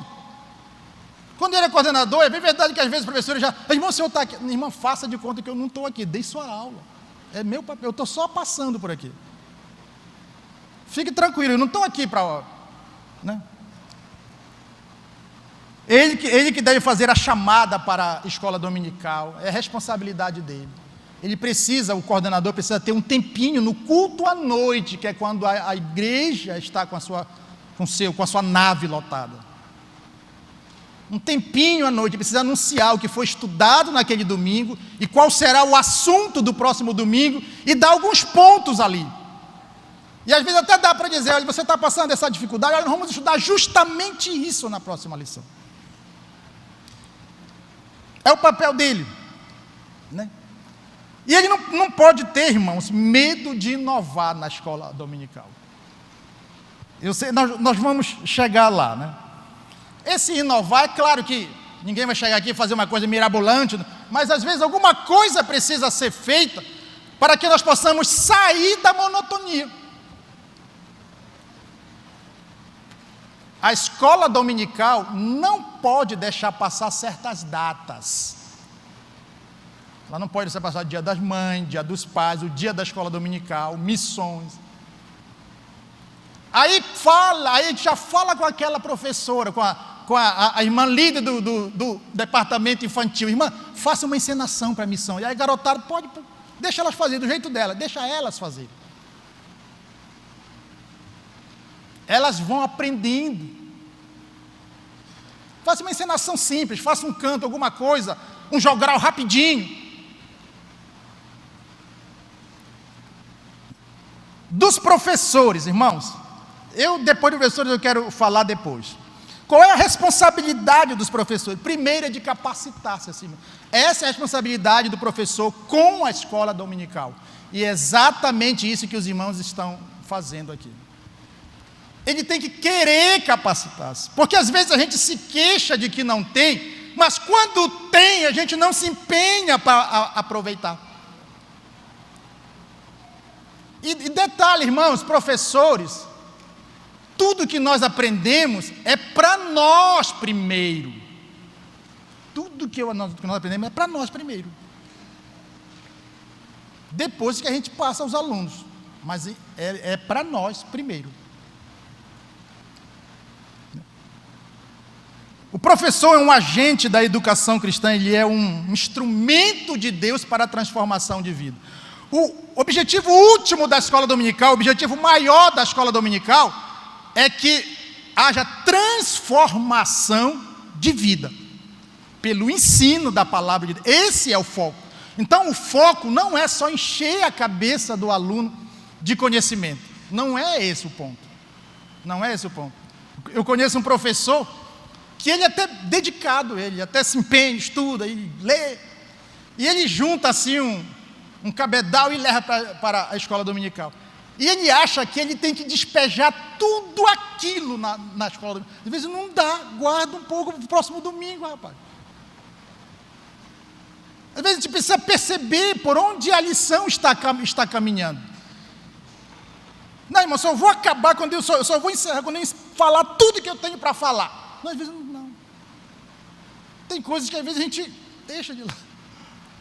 [SPEAKER 1] Quando ele é coordenador, é bem verdade que às vezes os professores irmão, o senhor está aqui. Irmão, faça de conta que eu não estou aqui, dei sua aula. É meu papel, eu estou só passando por aqui. Fique tranquilo, eu não estou aqui para... né? Ele que deve fazer a chamada para a escola dominical, é responsabilidade dele. O coordenador precisa ter um tempinho no culto à noite, que é quando a igreja está com a sua nave lotada. Um tempinho à noite, precisa anunciar o que foi estudado naquele domingo, e qual será o assunto do próximo domingo, e dar alguns pontos ali. E às vezes até dá para dizer, olha, você está passando essa dificuldade, olha, nós vamos estudar justamente isso na próxima lição. É o papel dele, né? E ele não pode ter, irmãos, medo de inovar na escola dominical. Eu sei, nós vamos chegar lá, né? Esse inovar, é claro que ninguém vai chegar aqui e fazer uma coisa mirabolante, mas às vezes alguma coisa precisa ser feita para que nós possamos sair da monotonia. A escola dominical não pode deixar passar certas datas. Ela não pode deixar passar o dia das mães, dia dos pais, o dia da escola dominical, missões. Aí a gente já fala com aquela professora, com a irmã líder do departamento infantil. Irmã, faça uma encenação para a missão. E aí, garotada, deixa elas fazerem do jeito dela, deixa elas fazerem. Elas vão aprendendo. Faça uma encenação simples, faça um canto, alguma coisa, um jogral rapidinho. Dos professores, irmãos, depois dos professores eu quero falar depois. Qual é a responsabilidade dos professores? Primeiro é de capacitar-se assim. Essa é a responsabilidade do professor com a escola dominical. E é exatamente isso que os irmãos estão fazendo aqui. Ele tem que querer capacitar-se. Porque às vezes a gente se queixa de que não tem, mas quando tem, a gente não se empenha para aproveitar. E detalhe, irmãos, professores, tudo que nós aprendemos é para nós primeiro. Tudo que nós aprendemos é para nós primeiro. Depois que a gente passa aos alunos. Mas é para nós primeiro. O professor é um agente da educação cristã, ele é um instrumento de Deus para a transformação de vida. O objetivo último da escola dominical, o objetivo maior da escola dominical, é que haja transformação de vida, pelo ensino da palavra de Deus. Esse é o foco. Então o foco não é só encher a cabeça do aluno de conhecimento. Não é esse o ponto. Não é esse o ponto. Eu conheço um professor que ele é até dedicado, ele até se empenha, estuda, e lê, e ele junta assim um cabedal e leva para a escola dominical. E ele acha que ele tem que despejar tudo aquilo na escola dominical. Às vezes não dá, guarda um pouco para o próximo domingo, rapaz. Às vezes a gente precisa perceber por onde a lição está caminhando. Não, irmão, só vou acabar quando eu só vou encerrar quando eu falar tudo que eu tenho para falar. Não, às vezes não. Tem coisas que às vezes a gente deixa de lado.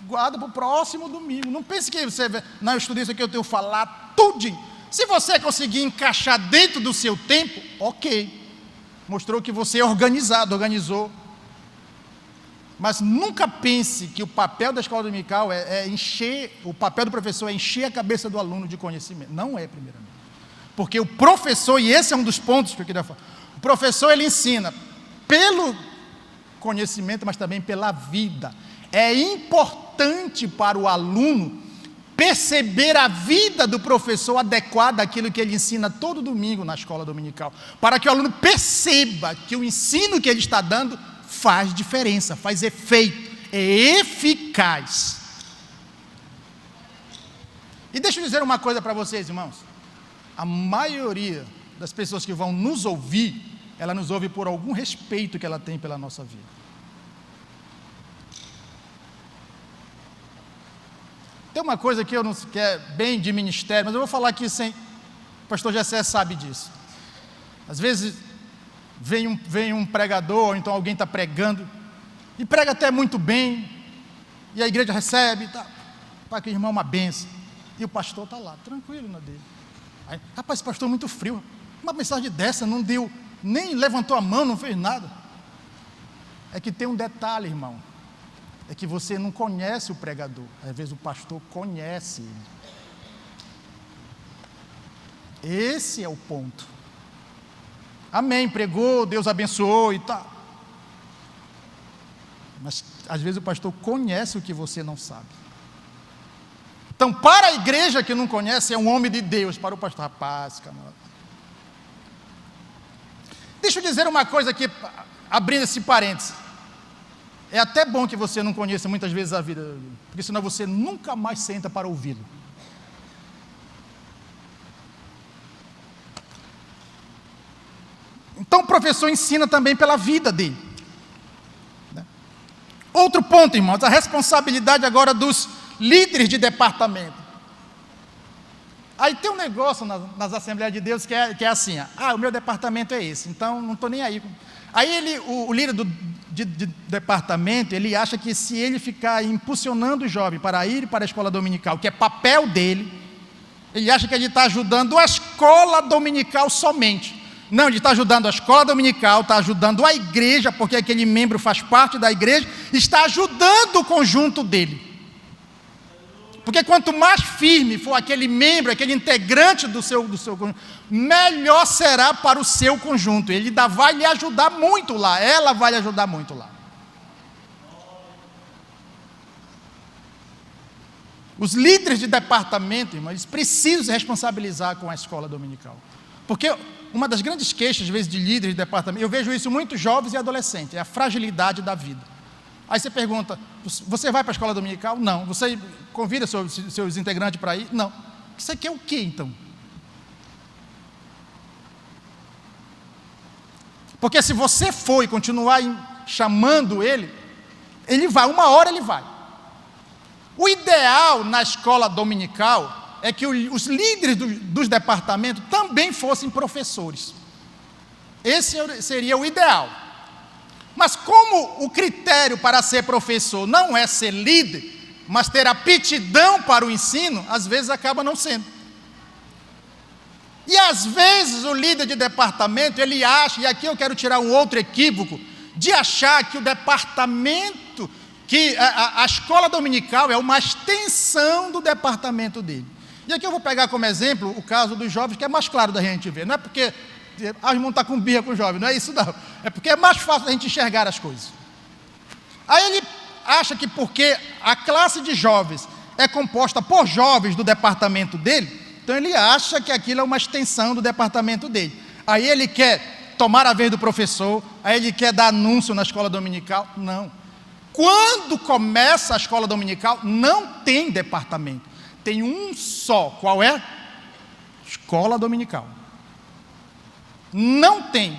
[SPEAKER 1] Guarda para o próximo domingo. Não pense que você... Não, eu estudei isso aqui, eu tenho que falar tudinho. Se você conseguir encaixar dentro do seu tempo, ok. Mostrou que você é organizou. Mas nunca pense que o papel da escola dominical é encher... O papel do professor é encher a cabeça do aluno de conhecimento. Não é, primeiramente. Porque o professor, e esse é um dos pontos que eu queria falar, o professor, ele ensina pelo conhecimento, mas também pela vida. É importante para o aluno perceber a vida do professor adequada àquilo que ele ensina todo domingo na escola dominical, para que o aluno perceba que o ensino que ele está dando faz diferença, faz efeito, é eficaz. E deixa eu dizer uma coisa para vocês, irmãos. A maioria das pessoas que vão nos ouvir, ela nos ouve por algum respeito que ela tem pela nossa vida. Tem uma coisa que que é bem de ministério, mas eu vou falar aqui sem... O pastor Jessé sabe disso. Às vezes vem um pregador, ou então alguém está pregando, e prega até muito bem, e a igreja recebe, tá, para aquele irmão uma benção, e o pastor está lá, tranquilo na dele. Aí, rapaz, esse pastor é muito frio, uma mensagem dessa não deu, nem levantou a mão, não fez nada. É que tem um detalhe, irmão, é que você não conhece o pregador, às vezes o pastor conhece ele. Esse é o ponto. Amém, pregou, Deus abençoou e tal. Mas às vezes o pastor conhece o que você não sabe. Então, para a igreja que não conhece, é um homem de Deus. Para o pastor, rapaz, camarada. Deixa eu dizer uma coisa aqui, abrindo esse parênteses. É até bom que você não conheça muitas vezes a vida, porque senão você nunca mais senta para ouvi-lo. Então o professor ensina também pela vida dele. Outro ponto, irmãos, a responsabilidade agora dos líderes de departamento. Aí tem um negócio nas Assembleias de Deus que é assim, o meu departamento é esse, então não estou nem aí. Aí o líder de departamento, ele acha que se ele ficar impulsionando o jovem para ir para a escola dominical, que é papel dele, ele acha que ele está ajudando a escola dominical somente. Não, ele está ajudando a escola dominical, está ajudando a igreja, porque aquele membro faz parte da igreja, está ajudando o conjunto dele. Porque quanto mais firme for aquele membro, aquele integrante do seu conjunto, melhor será para o seu conjunto. Ele vai lhe ajudar muito lá, ela vai lhe ajudar muito lá. Os líderes de departamento, irmãos, eles precisam se responsabilizar com a escola dominical. Porque uma das grandes queixas, às vezes, de líderes de departamento, eu vejo isso muito jovens e adolescentes, é a fragilidade da vida. Aí você pergunta, você vai para a escola dominical? Não. Você convida seus integrantes para ir? Não. Você quer o quê, então? Porque se você for e continuar chamando ele vai, uma hora ele vai. O ideal na escola dominical é que os líderes dos departamentos também fossem professores. Esse seria o ideal. Mas como o critério para ser professor não é ser líder, mas ter aptidão para o ensino, às vezes acaba não sendo. E às vezes o líder de departamento, ele acha, e aqui eu quero tirar um outro equívoco, de achar que o departamento, que a escola dominical é uma extensão do departamento dele. E aqui eu vou pegar como exemplo o caso dos jovens, que é mais claro da gente ver, não é porque o irmão está com birra com o jovem, não é isso não, é porque é mais fácil da gente enxergar as coisas. Aí ele acha que porque a classe de jovens é composta por jovens do departamento dele, então ele acha que aquilo é uma extensão do departamento dele. Aí ele quer tomar a vez do professor, aí ele quer dar anúncio na escola dominical. Não. Quando começa a escola dominical, não tem departamento, tem um só. Qual é? Escola dominical. Não tem.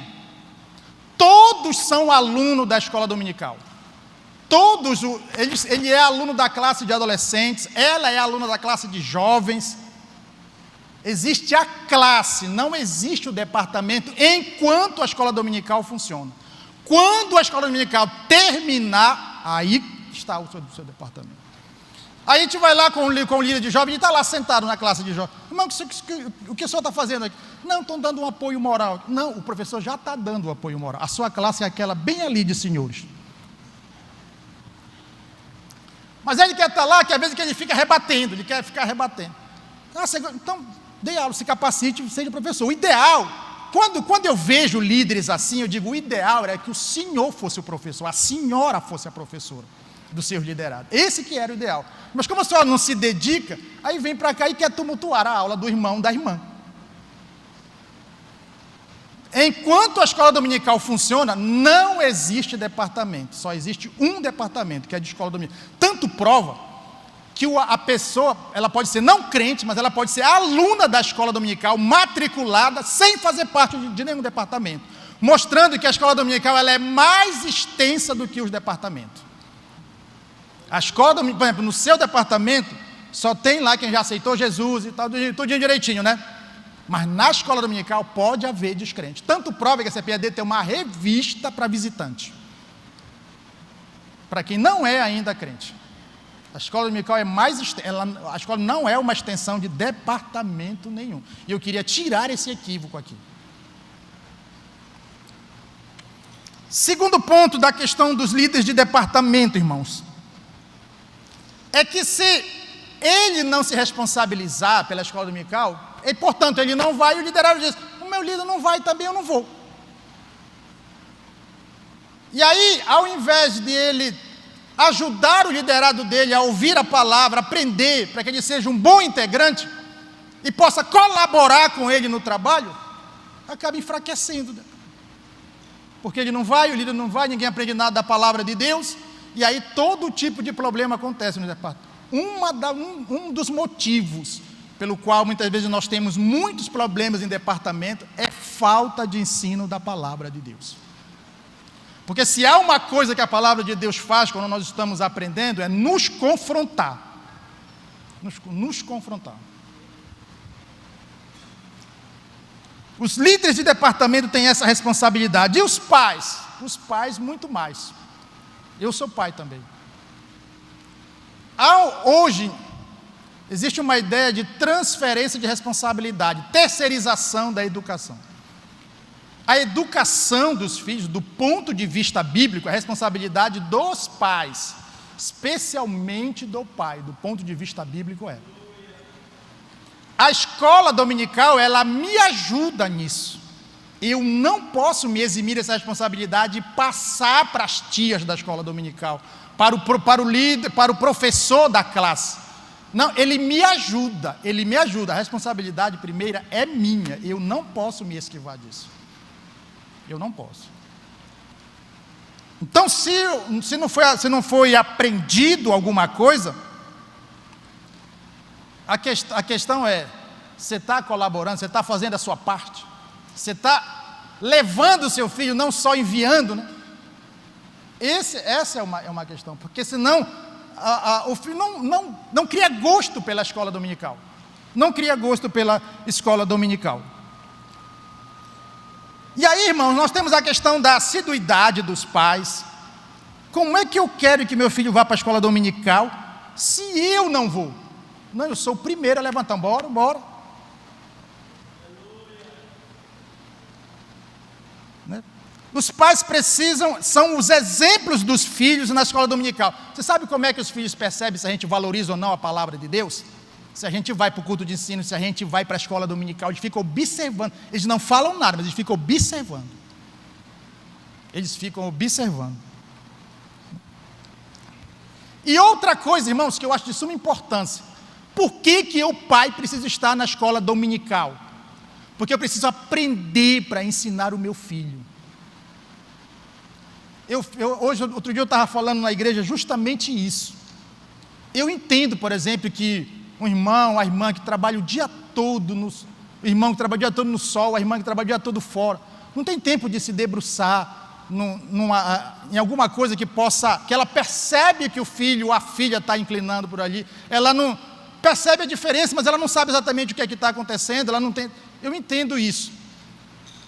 [SPEAKER 1] Todos são alunos da escola dominical. Todos, ele é aluno da classe de adolescentes, ela é aluna da classe de jovens. Existe a classe, não existe o departamento enquanto a escola dominical funciona. Quando a escola dominical terminar, aí está o seu departamento. Aí a gente vai lá com o líder de jovem, ele está lá sentado na classe de jovem. Irmão, o que o senhor está fazendo aqui? Não, estão dando um apoio moral. Não, o professor já está dando o apoio moral. A sua classe é aquela bem ali de senhores. Mas ele quer estar lá, que às vezes ele fica rebatendo, ele quer ficar rebatendo. Então, dê aula, se capacite, seja professor. O ideal, quando eu vejo líderes assim, eu digo, o ideal era que o senhor fosse o professor, a senhora fosse a professora dos seus liderados. Esse que era o ideal. Mas como a senhora não se dedica, aí vem para cá e quer tumultuar a aula do irmão, da irmã. Enquanto a escola dominical funciona, não existe departamento. Só existe um departamento, que é de escola dominical. Tanto prova que a pessoa, ela pode ser não crente, mas ela pode ser aluna da escola dominical, matriculada, sem fazer parte de nenhum departamento. Mostrando que a escola dominical ela é mais extensa do que os departamentos. A escola dominical, por exemplo, no seu departamento, só tem lá quem já aceitou Jesus e tal, tudinho direitinho, né? Mas na escola dominical pode haver descrente. Tanto prova que a CPAD tem uma revista para visitante. Para quem não é ainda crente. A escola dominical é mais a escola não é uma extensão de departamento nenhum. E eu queria tirar esse equívoco aqui. Segundo ponto da questão dos líderes de departamento, irmãos, é que se ele não se responsabilizar pela escola dominical, e portanto ele não vai, e o liderado diz, o meu líder não vai, também eu não vou. E aí, ao invés de ele ajudar o liderado dele a ouvir a palavra, aprender, para que ele seja um bom integrante, e possa colaborar com ele no trabalho, acaba enfraquecendo. Porque ele não vai, o líder não vai, ninguém aprende nada da palavra de Deus, e aí todo tipo de problema acontece no departamento. Um dos motivos pelo qual muitas vezes nós temos muitos problemas em departamento é falta de ensino da palavra de Deus. Porque se há uma coisa que a palavra de Deus faz quando nós estamos aprendendo, é nos confrontar. Nos confrontar. Os líderes de departamento têm essa responsabilidade. E os pais? Os pais muito mais. Eu sou pai também. Hoje, existe uma ideia de transferência de responsabilidade, terceirização da educação. A educação dos filhos, do ponto de vista bíblico, é responsabilidade dos pais, especialmente do pai, do ponto de vista bíblico é. A escola dominical, ela me ajuda nisso. Eu não posso me eximir dessa responsabilidade e passar para as tias da escola dominical, para o líder, para o professor da classe. Não, ele me ajuda. A responsabilidade primeira é minha. Eu não posso me esquivar disso. Eu não posso. Então, se não foi aprendido alguma coisa, a questão é, você está colaborando, você está fazendo a sua parte, você está levando o seu filho, não só enviando, né? Essa é uma questão, porque senão o filho não cria gosto pela escola dominical, não cria gosto pela escola dominical. E aí, irmãos, nós temos a questão da assiduidade dos pais. Como é que eu quero que meu filho vá para a escola dominical se eu não vou? Não, eu sou o primeiro a levantar. Bora. Né? Os pais são os exemplos dos filhos na escola dominical. Você sabe como é que os filhos percebem se a gente valoriza ou não a palavra de Deus? Se a gente vai para o culto de ensino, se a gente vai para a escola dominical, eles ficam observando. Eles não falam nada, mas eles ficam observando. E outra coisa, irmãos, que eu acho de suma importância. Por que eu, pai, preciso estar na escola dominical? Porque eu preciso aprender para ensinar o meu filho. Outro dia eu estava falando na igreja justamente isso. Eu entendo, por exemplo, que um irmão, a irmã que trabalha o dia todo, o irmão que trabalha o dia todo no sol, a irmã que trabalha o dia todo fora, não tem tempo de se debruçar em alguma coisa que ela percebe que o filho ou a filha está inclinando por ali, ela não percebe a diferença, mas ela não sabe exatamente o que é que está acontecendo, eu entendo isso.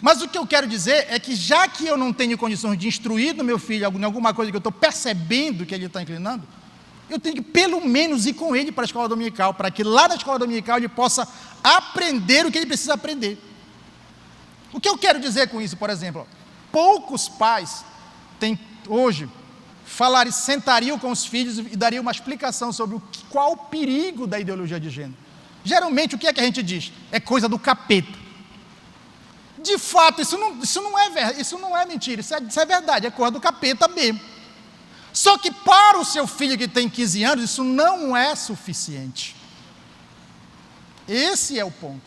[SPEAKER 1] Mas o que eu quero dizer é que já que eu não tenho condições de instruir no meu filho em alguma coisa que eu estou percebendo que ele está inclinando, eu tenho que pelo menos ir com ele para a escola dominical, para que lá na escola dominical ele possa aprender o que ele precisa aprender. O que eu quero dizer com isso, por exemplo, poucos pais hoje sentariam com os filhos e dariam uma explicação sobre qual o perigo da ideologia de gênero. Geralmente o que é que a gente diz? É coisa do capeta. De fato, isso não é mentira, isso é verdade, é coisa do capeta mesmo. Só que para o seu filho que tem 15 anos, isso não é suficiente. Esse é o ponto.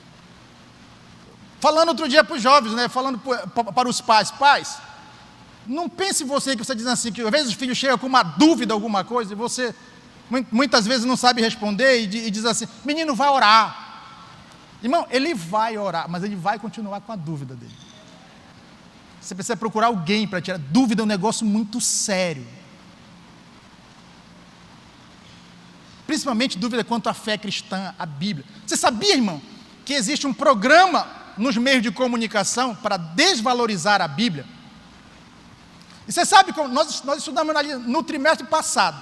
[SPEAKER 1] Falando outro dia para os jovens, né, falando para os pais, não pense você que você diz assim, que às vezes os filhos chegam com uma dúvida, alguma coisa, e você muitas vezes não sabe responder e diz assim, menino, vai orar. Irmão, ele vai orar, mas ele vai continuar com a dúvida dele. Você precisa procurar alguém para tirar dúvida, é um negócio muito sério. Principalmente dúvida quanto à fé cristã, à Bíblia. Você sabia, irmão, que existe um programa nos meios de comunicação para desvalorizar a Bíblia? E você sabe, nós estudamos no trimestre passado.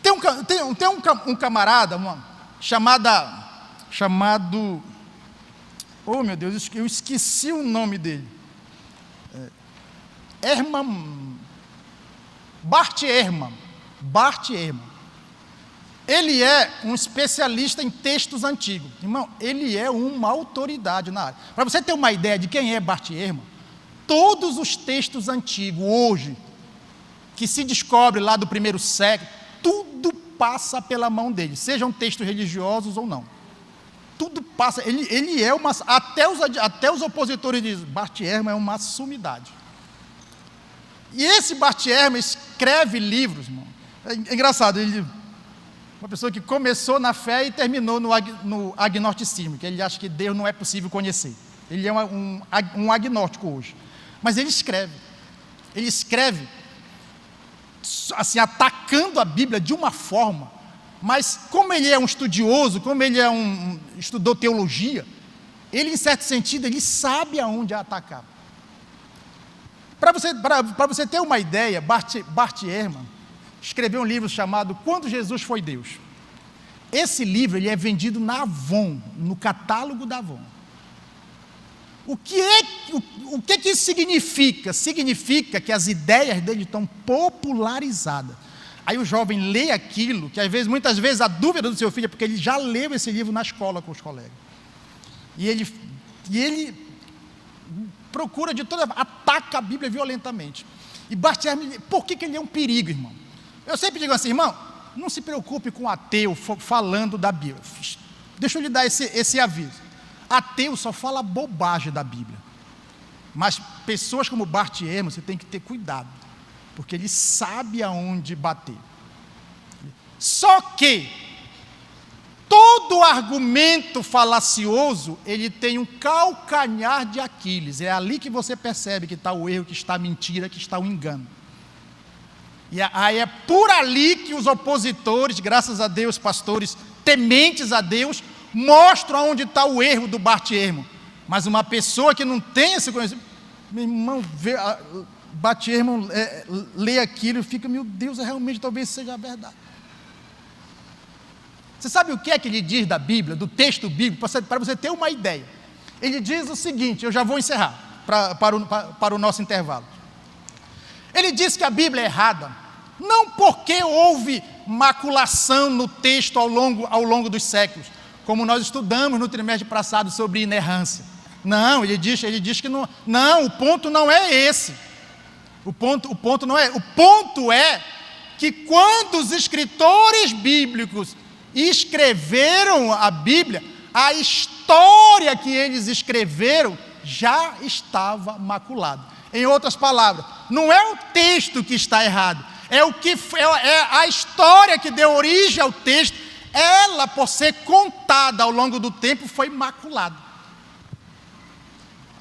[SPEAKER 1] Tem um camarada, chamado, oh meu Deus, eu esqueci o nome dele. Bart Ehrman. Ele é um especialista em textos antigos. Irmão, ele é uma autoridade na área. Para você ter uma ideia de quem é Bart Ehrman, todos os textos antigos, hoje, que se descobre lá do primeiro século, tudo passa pela mão dele, sejam textos religiosos ou não. Tudo passa, ele é uma... Até os opositores dizem, Bart Ehrman é uma sumidade. E esse Bart Ehrman escreve livros, irmão. É engraçado, uma pessoa que começou na fé e terminou no agnosticismo, que ele acha que Deus não é possível conhecer. Ele é um agnóstico hoje. Mas ele escreve. ele escreve assim, atacando a Bíblia de uma forma, mas como ele é um estudioso, como ele estudou teologia, ele, em certo sentido, ele sabe aonde atacar. Para você ter uma ideia, Bart Ehrman escreveu um livro chamado Quando Jesus Foi Deus. Esse livro ele é vendido na Avon, no catálogo da Avon. O que isso significa? Significa que as ideias dele estão popularizadas. Aí o jovem lê aquilo, que muitas vezes a dúvida do seu filho é porque ele já leu esse livro na escola com os colegas. E ele procura ataca a Bíblia violentamente. E Bart Ehrman, por que ele é um perigo, irmão? Eu sempre digo assim, irmão, não se preocupe com o ateu falando da Bíblia. Deixa eu lhe dar esse aviso. Ateu só fala bobagem da Bíblia. Mas pessoas como Bart Ehrman, você tem que ter cuidado, porque ele sabe aonde bater. Só que todo argumento falacioso, ele tem um calcanhar de Aquiles. É ali que você percebe que está o erro, que está a mentira, que está o engano. E aí é por ali que os opositores, graças a Deus, pastores tementes a Deus, mostram onde está o erro do Bart Ehrman. Mas uma pessoa que não tem esse conhecimento, meu irmão, Bart Ehrman lê aquilo e fica, meu Deus, realmente talvez seja a verdade. Você sabe o que é que ele diz da Bíblia, do texto bíblico, para você ter uma ideia? Ele diz o seguinte, eu já vou encerrar para o nosso intervalo. Ele diz que a Bíblia é errada, não porque houve maculação no texto ao longo dos séculos, como nós estudamos no trimestre passado sobre inerrância. Não, ele diz que não. Não, o ponto não é esse. O ponto não é. O ponto é que quando os escritores bíblicos escreveram a Bíblia, a história que eles escreveram já estava maculada. Em outras palavras, não é o texto que está errado, é a história que deu origem ao texto. Ela, por ser contada ao longo do tempo, foi maculada.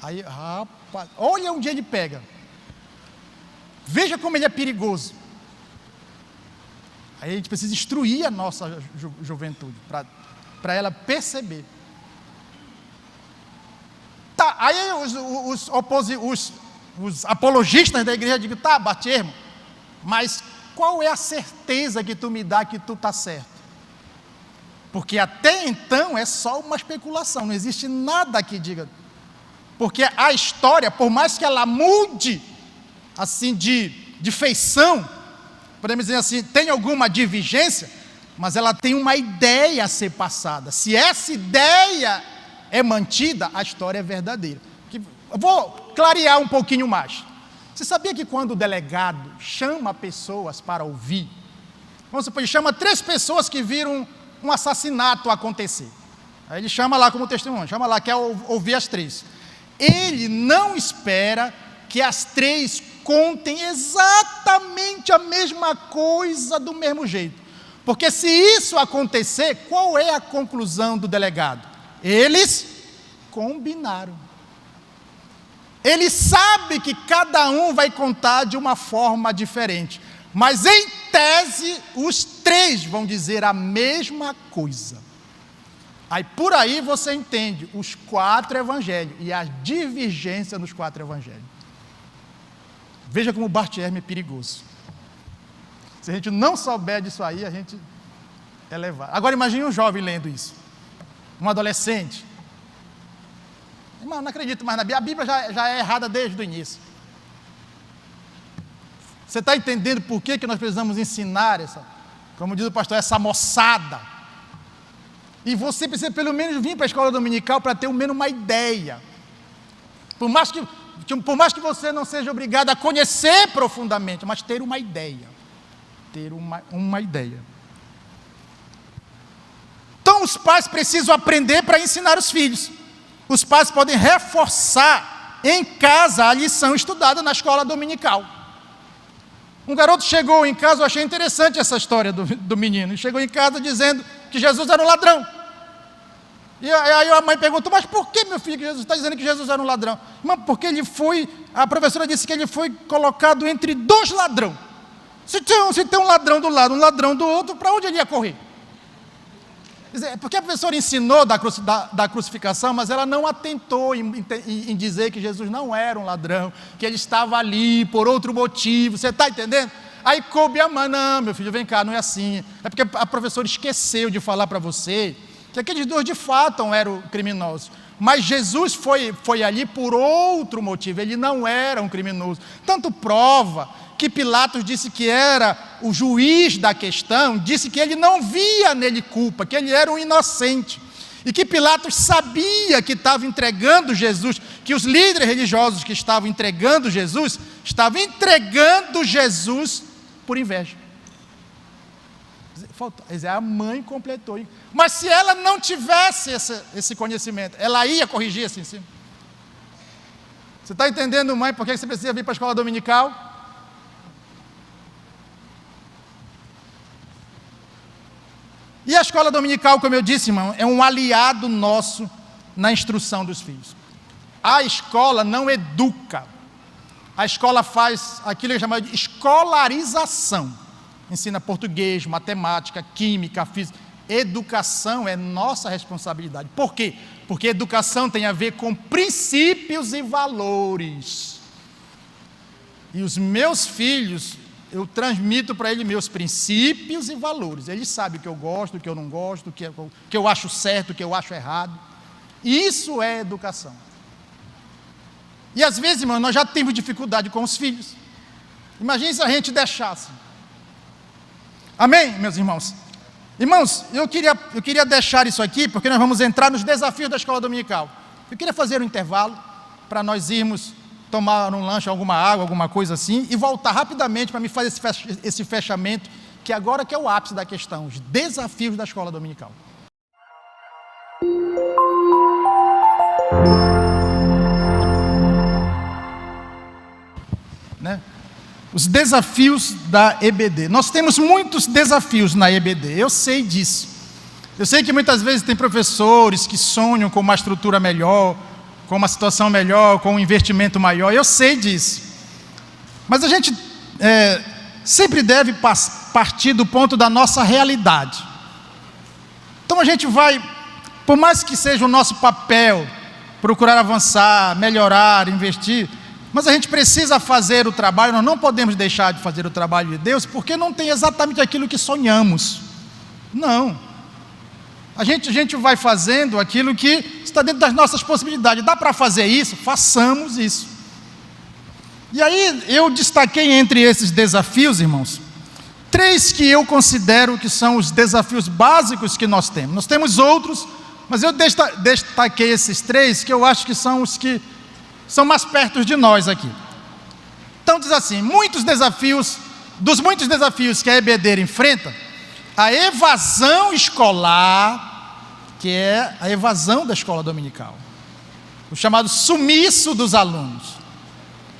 [SPEAKER 1] Aí, rapaz, olha onde ele pega. Veja como ele é perigoso. Aí a gente precisa instruir a nossa juventude, para ela perceber. Tá, aí os apologistas da igreja dizem, tá, Bart Ehrman, mas qual é a certeza que tu me dá que tu está certo? Porque até então é só uma especulação, não existe nada que diga. Porque a história, por mais que ela mude, assim, de feição, podemos dizer assim, tem alguma divergência, mas ela tem uma ideia a ser passada. Se essa ideia é mantida, a história é verdadeira. Eu vou clarear um pouquinho mais. Você sabia que quando o delegado chama pessoas para ouvir, vamos supor, ele chama 3 pessoas que viram um assassinato acontecer. Aí ele chama lá como testemunho, chama lá, quer ouvir as 3. Ele não espera que as 3 contem exatamente a mesma coisa do mesmo jeito. Porque se isso acontecer, qual é a conclusão do delegado? Eles combinaram. Ele sabe que cada um vai contar de uma forma diferente. Mas em tese, os 3 vão dizer a mesma coisa. Aí por aí você entende os 4 evangelhos e a divergência nos 4 evangelhos. Veja como Bart Ehrman é perigoso. Se a gente não souber disso aí, a gente é levado. Agora imagine um jovem lendo isso. Um adolescente. Irmão, não acredito mais na Bíblia. A Bíblia já é errada desde o início. Você está entendendo por que nós precisamos ensinar como diz o pastor, essa moçada? E você precisa pelo menos vir para a escola dominical para ter ao menos uma ideia. Por mais que você não seja obrigado a conhecer profundamente, mas ter uma ideia. Ter uma ideia. Então os pais precisam aprender para ensinar os filhos. Os pais podem reforçar em casa a lição estudada na escola dominical. Um garoto chegou em casa, eu achei interessante essa história do menino. Ele chegou em casa dizendo que Jesus era um ladrão. E aí a mãe perguntou, mas por que, meu filho, que Jesus está dizendo que Jesus era um ladrão? Irmão, porque a professora disse que ele foi colocado entre dois ladrões. Se tem um ladrão do lado, um ladrão do outro, para onde ele ia correr? Porque a professora ensinou da crucificação, mas ela não atentou em dizer que Jesus não era um ladrão, que ele estava ali por outro motivo, você está entendendo? Aí coube a mãe, não, meu filho, vem cá, não é assim. É porque a professora esqueceu de falar para você que aqueles dois de fato eram criminosos. Mas Jesus foi ali por outro motivo, ele não era um criminoso. Tanto prova que Pilatos disse que era o juiz da questão, disse que ele não via nele culpa, que ele era um inocente. E que Pilatos sabia que estava entregando Jesus, que os líderes religiosos que estavam entregando Jesus por inveja. A mãe completou. Mas se ela não tivesse esse conhecimento, ela ia corrigir assim em cima. Você está entendendo, mãe, por que você precisa vir para a escola dominical? E a escola dominical, como eu disse, irmão, é um aliado nosso na instrução dos filhos. A escola não educa. A escola faz aquilo que é chamado de escolarização. Ensina português, matemática, química, física. Educação é nossa responsabilidade. Por quê? Porque educação tem a ver com princípios e valores. E os meus filhos, eu transmito para eles meus princípios e valores. Eles sabem o que eu gosto, o que eu não gosto, o que eu acho certo, o que eu acho errado. Isso é educação. E às vezes, irmão, nós já temos dificuldade com os filhos. Imagine se a gente deixasse. Amém, meus irmãos? Irmãos, eu queria deixar isso aqui, porque nós vamos entrar nos desafios da escola dominical. Eu queria fazer um intervalo para nós irmos tomar um lanche, alguma água, alguma coisa assim, e voltar rapidamente para me fazer esse fechamento, que agora que é o ápice da questão, os desafios da escola dominical. Né? Os desafios da EBD. Nós temos muitos desafios na EBD, eu sei disso. Eu sei que muitas vezes tem professores que sonham com uma estrutura melhor, com uma situação melhor, com um investimento maior, eu sei disso. Mas a gente sempre deve partir do ponto da nossa realidade. Então a gente vai, por mais que seja o nosso papel, procurar avançar, melhorar, investir, mas a gente precisa fazer o trabalho, nós não podemos deixar de fazer o trabalho de Deus, porque não tem exatamente aquilo que sonhamos. Não. A gente vai fazendo aquilo que está dentro das nossas possibilidades. Dá para fazer isso? Façamos isso. E aí eu destaquei entre esses desafios, irmãos, 3 que eu considero que são os desafios básicos que nós temos. Nós temos outros, mas eu destaquei esses 3 que eu acho que são os que são mais perto de nós aqui. Então diz assim, dos muitos desafios que a EBD enfrenta, a evasão escolar, que é a evasão da escola dominical, o chamado sumiço dos alunos.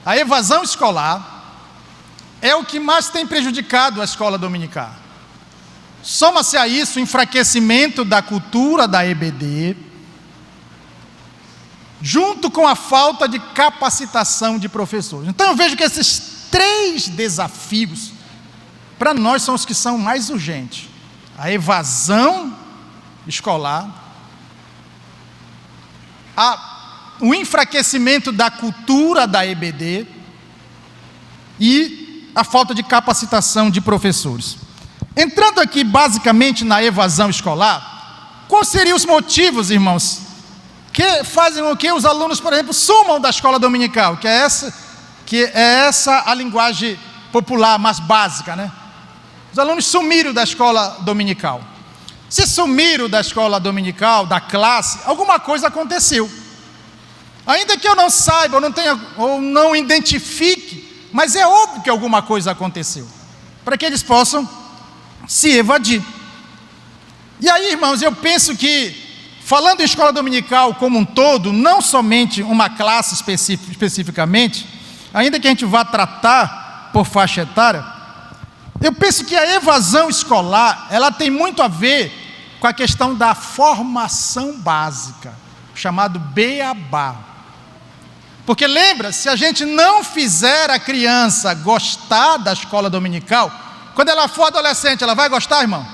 [SPEAKER 1] A evasão escolar é o que mais tem prejudicado a escola dominical. Soma-se a isso o enfraquecimento da cultura da EBD, junto com a falta de capacitação de professores. Então eu vejo que esses 3 desafios, para nós, são os que são mais urgentes. A evasão escolar, o enfraquecimento da cultura da EBD e a falta de capacitação de professores. Entrando aqui basicamente na evasão escolar, quais seriam os motivos, irmãos, que fazem com que os alunos, por exemplo, sumam da escola dominical, que é essa a linguagem popular mais básica, né? Os alunos sumiram da escola dominical. Se sumiram da escola dominical, da classe, alguma coisa aconteceu. Ainda que eu não saiba, ou não identifique, mas é óbvio que alguma coisa aconteceu, para que eles possam se evadir. E aí, irmãos, eu penso que, falando em escola dominical como um todo, não somente uma classe especificamente, ainda que a gente vá tratar por faixa etária, eu penso que a evasão escolar, ela tem muito a ver com a questão da formação básica, chamado beabá. Porque lembra, se a gente não fizer a criança gostar da escola dominical, quando ela for adolescente, ela vai gostar, irmão?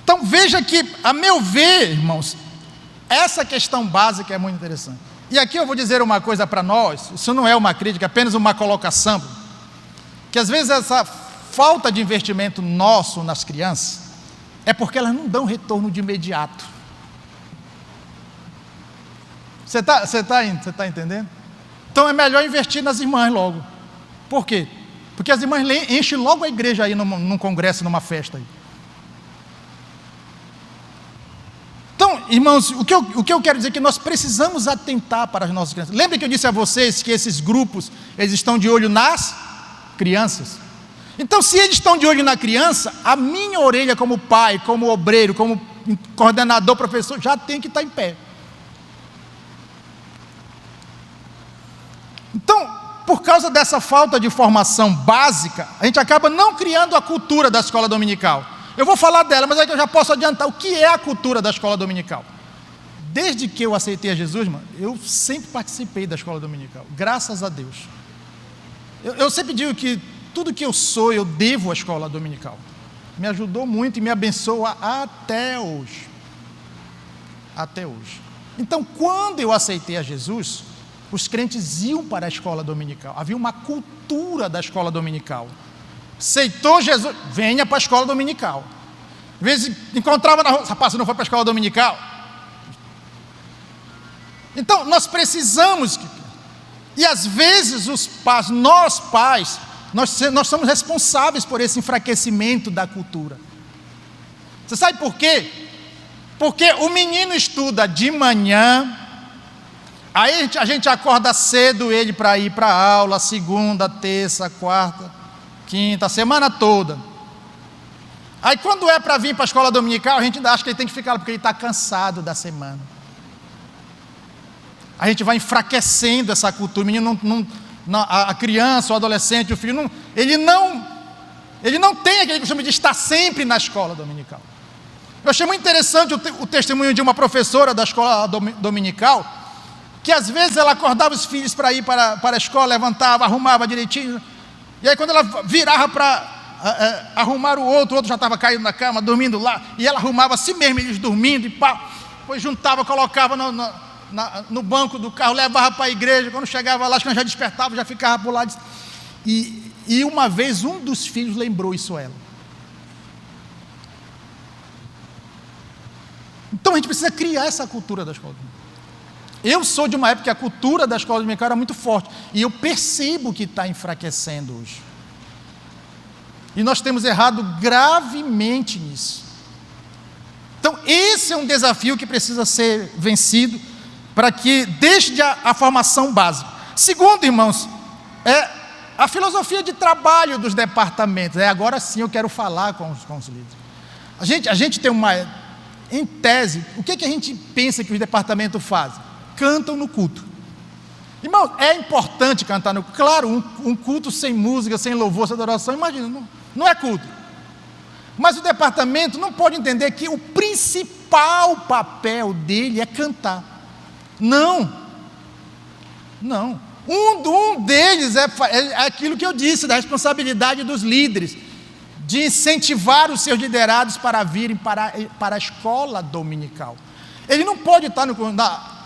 [SPEAKER 1] Então veja que, a meu ver, irmãos, essa questão básica é muito interessante. E aqui eu vou dizer uma coisa para nós, isso não é uma crítica, é apenas uma colocação, que às vezes essa falta de investimento nosso nas crianças é porque elas não dão retorno de imediato. Você está entendendo? Então é melhor investir nas irmãs logo. Por quê? Porque as irmãs enchem logo a igreja aí num congresso, numa festa aí. Então, irmãos, o que eu quero dizer é que nós precisamos atentar para as nossas crianças. Lembra que eu disse a vocês que esses grupos, eles estão de olho nas crianças? Então, se eles estão de olho na criança, a minha orelha como pai, como obreiro, como coordenador, professor, já tem que estar em pé. Então, por causa dessa falta de formação básica, a gente acaba não criando a cultura da escola dominical. Eu vou falar dela, mas é que eu já posso adiantar o que é a cultura da escola dominical. Desde que eu aceitei a Jesus, mano, eu sempre participei da escola dominical, graças a Deus. Eu sempre digo que tudo que eu sou, eu devo à escola dominical. Me ajudou muito e me abençoa até hoje. Até hoje. Então, quando eu aceitei a Jesus, os crentes iam para a escola dominical. Havia uma cultura da escola dominical. Aceitou Jesus, venha para a escola dominical. Às vezes encontrava na rua, rapaz, você não foi para a escola dominical? Então, nós precisamos, e às vezes os pais, nós pais, nós somos responsáveis por esse enfraquecimento da cultura. Você sabe por quê? Porque o menino estuda de manhã, aí a gente acorda cedo ele para ir para a aula, segunda, terça, quarta, quinta, a semana toda. Aí quando é para vir para a escola dominical, a gente ainda acha que ele tem que ficar lá porque ele está cansado da semana. A gente vai enfraquecendo essa cultura. O menino a criança, o adolescente, o filho, ele não tem aquele costume de estar sempre na escola dominical. Eu achei muito interessante o testemunho de uma professora da escola dominical, que às vezes ela acordava os filhos para ir para a escola, levantava, arrumava direitinho, e aí quando ela virava para arrumar o outro já estava caído na cama, dormindo lá, e ela arrumava assim mesmo, eles dormindo, e pá, depois juntava, colocava no banco do carro, levava para a igreja. Quando chegava lá, quando já despertava, já ficava por lá. E uma vez um dos filhos lembrou isso a ela. Então a gente precisa criar essa cultura da escola dominical. Eu sou de uma época que a cultura da escola dominical era muito forte, e eu percebo que está enfraquecendo hoje. E nós temos errado gravemente nisso. Então esse é um desafio que precisa ser vencido, para que desde a formação básica. Segundo, irmãos, é a filosofia de trabalho dos departamentos. Agora sim eu quero falar com os líderes. A gente tem em tese, o que a gente pensa que os departamentos fazem? Cantam no culto. Irmão, é importante cantar no culto. Claro, um culto sem música, sem louvor, sem adoração, imagina, não é culto. Mas o departamento não pode entender que o principal papel dele é cantar. Não. Um deles é aquilo que eu disse, da responsabilidade dos líderes, de incentivar os seus liderados para virem para a escola dominical. Ele não pode estar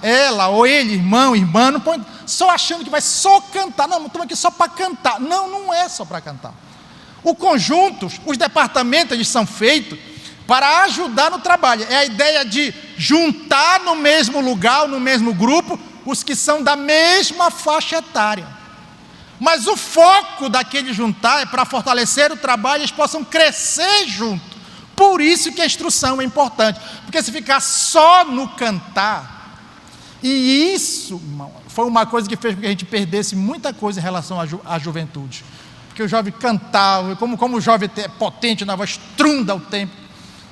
[SPEAKER 1] ela ou ele, irmão, irmã, não pode só achando que vai só cantar. Não estamos aqui só para cantar. Não é só para cantar. O conjunto, os departamentos, eles são feitos para ajudar no trabalho. É a ideia de juntar no mesmo lugar, no mesmo grupo, os que são da mesma faixa etária. Mas o foco daquele juntar é para fortalecer o trabalho e eles possam crescer junto. Por isso que a instrução é importante. Porque se ficar só no cantar, e isso, irmão, foi uma coisa que fez com que a gente perdesse muita coisa em relação à juventude. Porque o jovem cantava, como o jovem é potente na voz, trunda o tempo.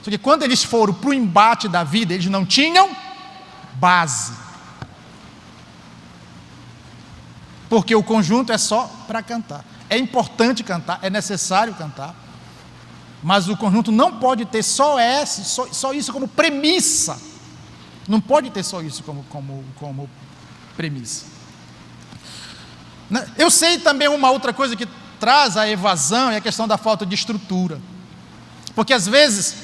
[SPEAKER 1] Só que quando eles foram para o embate da vida, eles não tinham base. Porque o conjunto é só para cantar. É importante cantar, é necessário cantar, Mas o conjunto não pode ter só isso como premissa. Não pode ter só isso como premissa. Eu sei também uma outra coisa que traz a evasão é a questão da falta de estrutura. Porque às vezes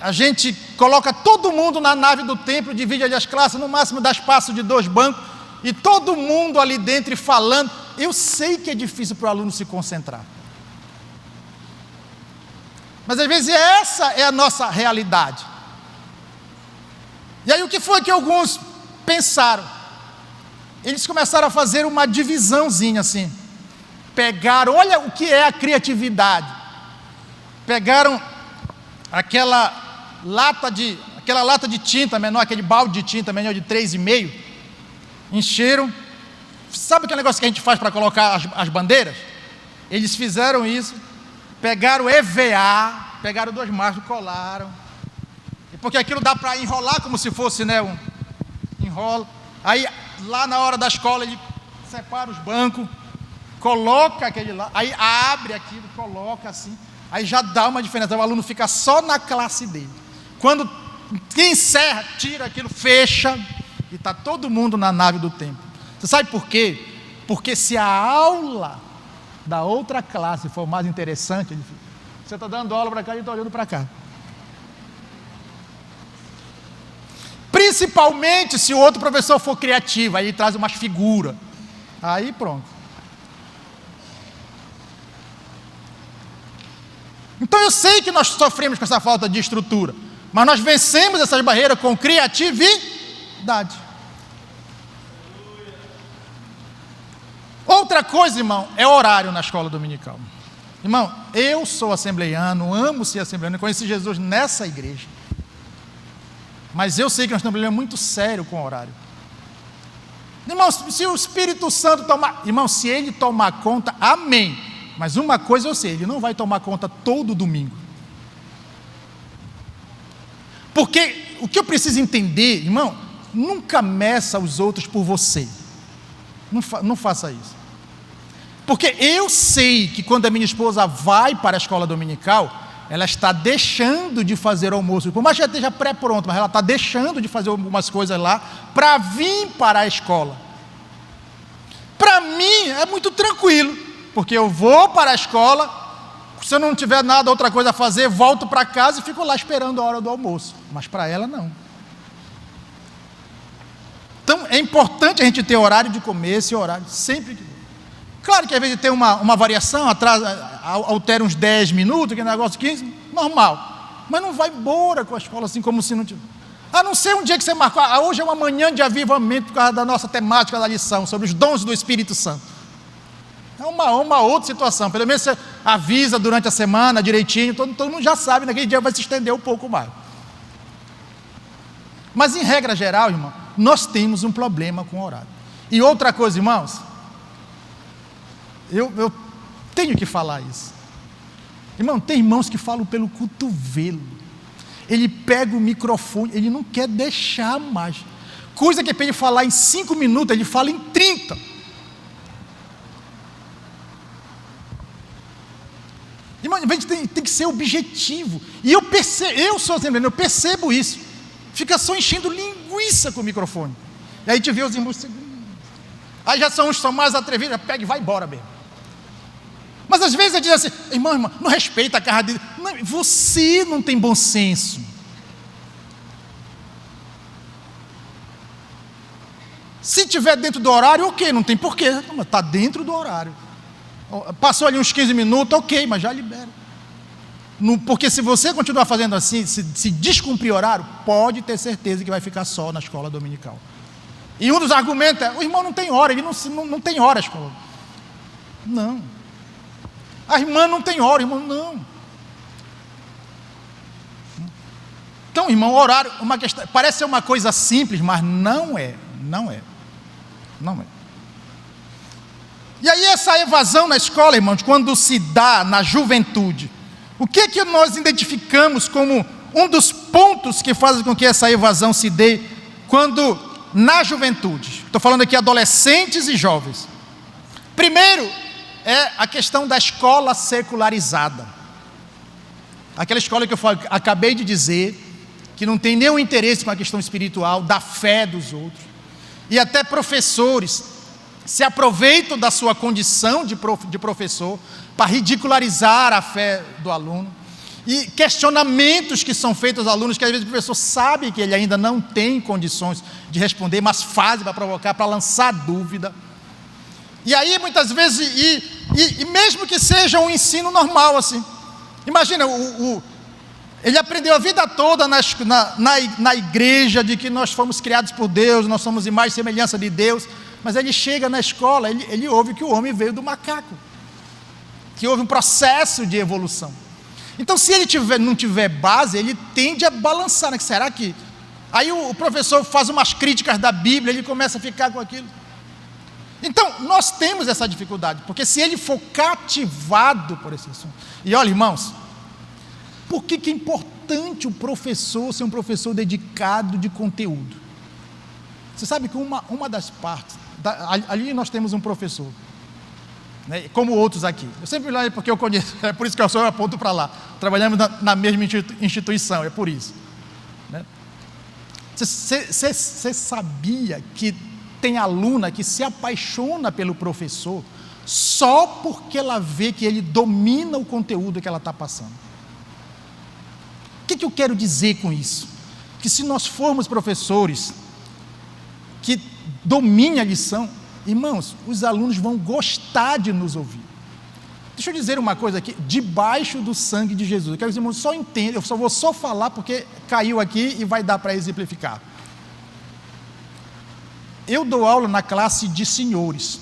[SPEAKER 1] a gente coloca todo mundo na nave do templo, divide ali as classes, no máximo dá espaço de 2 bancos, e todo mundo ali dentro e falando. Eu sei que é difícil para o aluno se concentrar. Mas às vezes essa é a nossa realidade. E aí o que foi que alguns pensaram? Eles começaram a fazer uma divisãozinha assim. Pegaram, olha o que é a criatividade. Pegaram aquela lata de tinta menor, aquele balde de tinta menor de 3,5, encheram. Sabe aquele negócio que a gente faz para colocar as bandeiras? Eles fizeram isso, pegaram EVA, pegaram 2 mastros, colaram, porque aquilo dá para enrolar como se fosse, enrola. Aí lá na hora da escola ele separa os bancos, coloca aquele lá, aí abre aquilo, coloca assim, aí já dá uma diferença. O aluno fica só na classe dele. Quando encerra, tira aquilo, fecha, e está todo mundo na nave do templo. Você sabe por quê? Porque se a aula da outra classe for mais interessante, ele fica, você está dando aula para cá e está olhando para cá. Principalmente se o outro professor for criativo, aí ele traz umas figuras. Aí pronto. Então eu sei que nós sofremos com essa falta de estrutura, mas nós vencemos essas barreiras com criatividade. Outra coisa, irmão, é horário na escola dominical. Irmão, eu sou assembleiano, amo ser assembleiano, conheci Jesus nessa igreja. Mas eu sei que nós temos um problema muito sério com o horário. Irmão, se o Espírito Santo tomar... Irmão, se ele tomar conta, amém. Mas uma coisa eu sei, ele não vai tomar conta todo domingo. Porque o que eu preciso entender, irmão, nunca meça os outros por você. Não faça isso. Porque eu sei que quando a minha esposa vai para a escola dominical, ela está deixando de fazer almoço. Por mais que ela esteja pré-pronto, mas ela está deixando de fazer algumas coisas lá para vir para a escola. Para mim é muito tranquilo, porque eu vou para a escola, se eu não tiver nada, outra coisa a fazer, volto para casa e fico lá esperando a hora do almoço. Mas para ela não. Então é importante a gente ter horário de começo e horário sempre de... Claro que às vezes tem uma variação, altera uns 10 minutos, que negócio 15, normal. Mas não vai embora com a escola assim como se não tivesse. A não ser um dia que você marcou, hoje é uma manhã de avivamento por causa da nossa temática da lição, sobre os dons do Espírito Santo. É uma outra situação, pelo menos você avisa durante a semana direitinho, todo mundo já sabe, naquele dia vai se estender um pouco mais. Mas em regra geral, irmão, nós temos um problema com o horário. E outra coisa, irmãos, eu tenho que falar isso. Irmão, tem irmãos que falam pelo cotovelo. Ele pega o microfone, ele não quer deixar mais. Coisa que é para ele falar em 5 minutos, ele fala em 30. Irmão, a gente tem que ser objetivo. E eu sou assembleano, eu percebo isso. Fica só enchendo linguiça com o microfone. E aí a gente vê os irmãos. Aí já são uns que são mais atrevidos, pega e vai embora mesmo. Mas às vezes ele diz assim, irmão, não respeita a cara dele. Não, você não tem bom senso. Se tiver dentro do horário, ok, não tem porquê. Está dentro do horário. Passou ali uns 15 minutos, ok, mas já libera. Porque se você continuar fazendo assim, se descumprir horário, pode ter certeza que vai ficar só na escola dominical. E um dos argumentos é, o irmão não tem hora, ele não tem hora a escola. Não. A irmã não tem hora, irmão, não. Então, irmão, horário, uma questão, parece ser uma coisa simples, mas não é. E aí essa evasão na escola, irmãos, quando se dá na juventude, o que nós identificamos como um dos pontos que fazem com que essa evasão se dê quando na juventude? Estou falando aqui adolescentes e jovens. Primeiro, é a questão da escola secularizada. Aquela escola que eu acabei de dizer, que não tem nenhum interesse com a questão espiritual, da fé dos outros. E até professores se aproveitam da sua condição de professor para ridicularizar a fé do aluno. E questionamentos que são feitos aos alunos, que às vezes o professor sabe que ele ainda não tem condições de responder, mas faz para provocar, para lançar dúvida. E aí muitas vezes, e mesmo que seja um ensino normal assim, imagina, ele aprendeu a vida toda na igreja, de que nós fomos criados por Deus, nós somos imagem e semelhança de Deus, mas ele chega na escola, ele ouve que o homem veio do macaco, que houve um processo de evolução. Então, se ele não tiver base, ele tende a balançar, né? Será que... Aí o professor faz umas críticas da Bíblia, ele começa a ficar com aquilo. Então, nós temos essa dificuldade, porque se ele for cativado por esse assunto... E olha, irmãos, por que é importante o professor ser um professor dedicado de conteúdo? Você sabe que uma das partes... Ali nós temos um professor, né, como outros aqui. Eu sempre olho porque eu conheço, é por isso que eu só aponto para lá. Trabalhamos na mesma instituição, é por isso. Né? Você sabia que tem aluna que se apaixona pelo professor só porque ela vê que ele domina o conteúdo que ela está passando? O que eu quero dizer com isso? Que se nós formos professores que dominem a lição, irmãos, os alunos vão gostar de nos ouvir. Deixa eu dizer uma coisa aqui, debaixo do sangue de Jesus. Eu quero que os irmãos só entendam, eu vou só falar porque caiu aqui e vai dar para exemplificar. Eu dou aula na classe de senhores.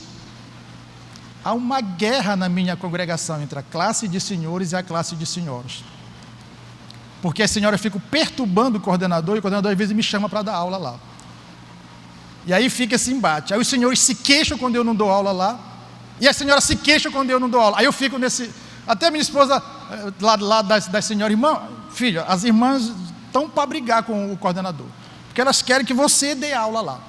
[SPEAKER 1] Há uma guerra na minha congregação entre a classe de senhores e a classe de senhoras. Porque as senhoras ficam perturbando o coordenador, e o coordenador às vezes me chama para dar aula lá. E aí fica esse embate. Aí os senhores se queixam quando eu não dou aula lá, e as senhoras se queixam quando eu não dou aula. Aí eu fico nesse... Até minha esposa, lá das senhoras, irmã, filha, as irmãs estão para brigar com o coordenador, porque elas querem que você dê aula lá.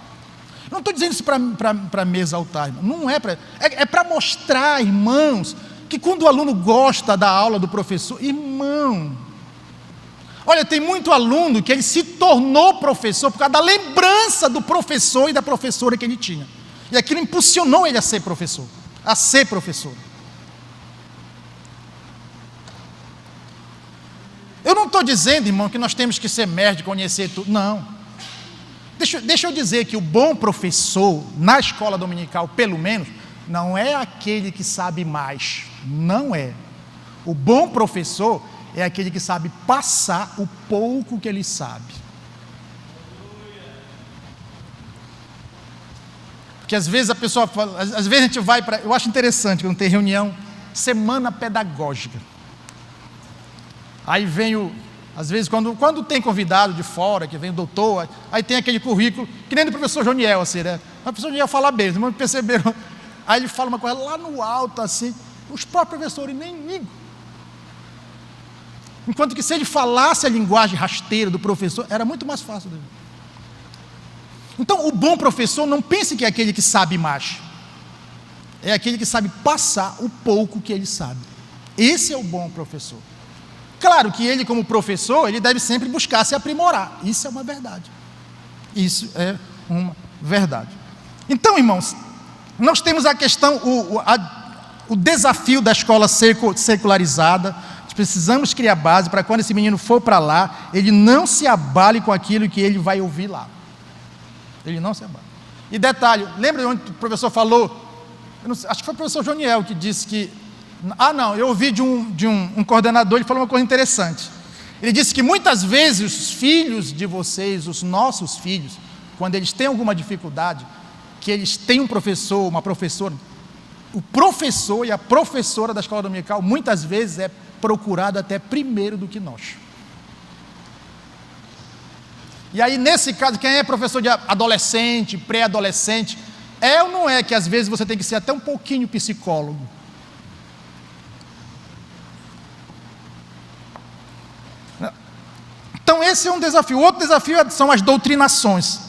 [SPEAKER 1] Eu não estou dizendo isso para me exaltar, irmão. Não é para... É para mostrar, irmãos, que quando o aluno gosta da aula do professor, irmão... Olha, tem muito aluno que ele se tornou professor por causa da lembrança do professor e da professora que ele tinha. E aquilo impulsionou ele a ser professor, Eu não estou dizendo, irmão, que nós temos que ser mestres, conhecer tudo, não. Deixa eu dizer que o bom professor, na escola dominical, pelo menos, não é aquele que sabe mais, não é. O bom professor é aquele que sabe passar o pouco que ele sabe. Porque às vezes a pessoa fala, às vezes a gente vai para... Eu acho interessante quando tem reunião, semana pedagógica. Aí vem às vezes quando tem convidado de fora, que vem o doutor, aí tem aquele currículo, que nem do professor Joniel, assim, né? O professor Joniel fala bem, os irmãos perceberam. Aí ele fala uma coisa lá no alto, assim, os próprios professores nem ligam. Enquanto que se ele falasse a linguagem rasteira do professor, era muito mais fácil dele. Então, o bom professor, não pense que é aquele que sabe mais. É aquele que sabe passar o pouco que ele sabe. Esse é o bom professor. Claro que ele, como professor, ele deve sempre buscar se aprimorar. Isso é uma verdade. Isso é uma verdade. Então, irmãos, nós temos a questão, o desafio da escola secularizada. Precisamos criar base para quando esse menino for para lá, ele não se abale com aquilo que ele vai ouvir lá. Ele não se abale. E detalhe, lembra onde o professor falou? Acho que foi o professor Joniel que disse que... eu ouvi de um coordenador, ele falou uma coisa interessante. Ele disse que muitas vezes os filhos de vocês, os nossos filhos, quando eles têm alguma dificuldade, que eles têm um professor, uma professora, o professor e a professora da escola dominical, muitas vezes é procurado até primeiro do que nós. E aí, nesse caso, quem é professor de adolescente, pré-adolescente, é ou não é que às vezes você tem que ser até um pouquinho psicólogo? Então esse é um desafio. Outro desafio são as doutrinações.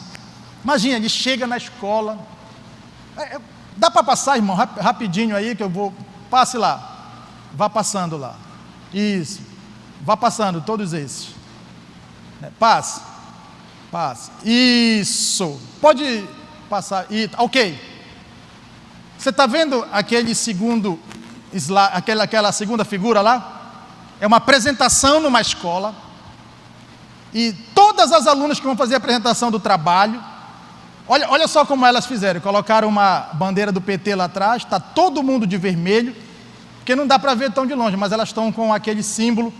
[SPEAKER 1] Imagina, ele chega na escola, dá para passar, irmão, rapidinho aí, que eu vou, passe lá, vá passando lá. Isso. Vá passando todos esses. Passe. Isso. Pode passar. Ok. Você está vendo aquele segundo slide, aquela segunda figura lá? É uma apresentação numa escola. E todas as alunas que vão fazer a apresentação do trabalho, olha só como elas fizeram. Colocaram uma bandeira do PT lá atrás, está todo mundo de vermelho, porque não dá para ver tão de longe, mas elas estão com aquele símbolo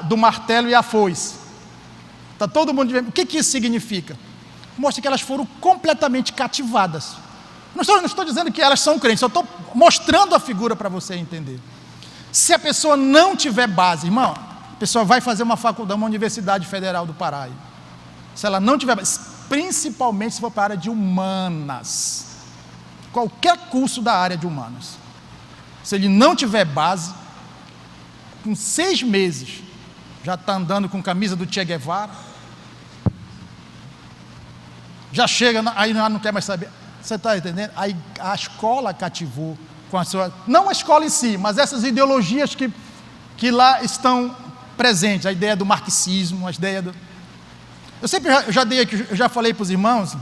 [SPEAKER 1] do martelo e a foice. Está todo mundo de vermelho. O que isso significa? Mostra que elas foram completamente cativadas. Não estou dizendo que elas são crentes, só estou mostrando a figura para você entender. Se a pessoa não tiver base, irmão, a pessoa vai fazer uma faculdade, uma universidade federal do Pará. Se ela não tiver base, principalmente se for para a área de humanas, qualquer curso da área de humanas, se ele não tiver base, com 6 meses, já está andando com camisa do Che Guevara, já chega, aí não quer mais saber. Você está entendendo? Aí a escola cativou com a sua, não a escola em si, mas essas ideologias que lá estão presentes, a ideia do marxismo, a ideia do... Eu já falei para os irmãos,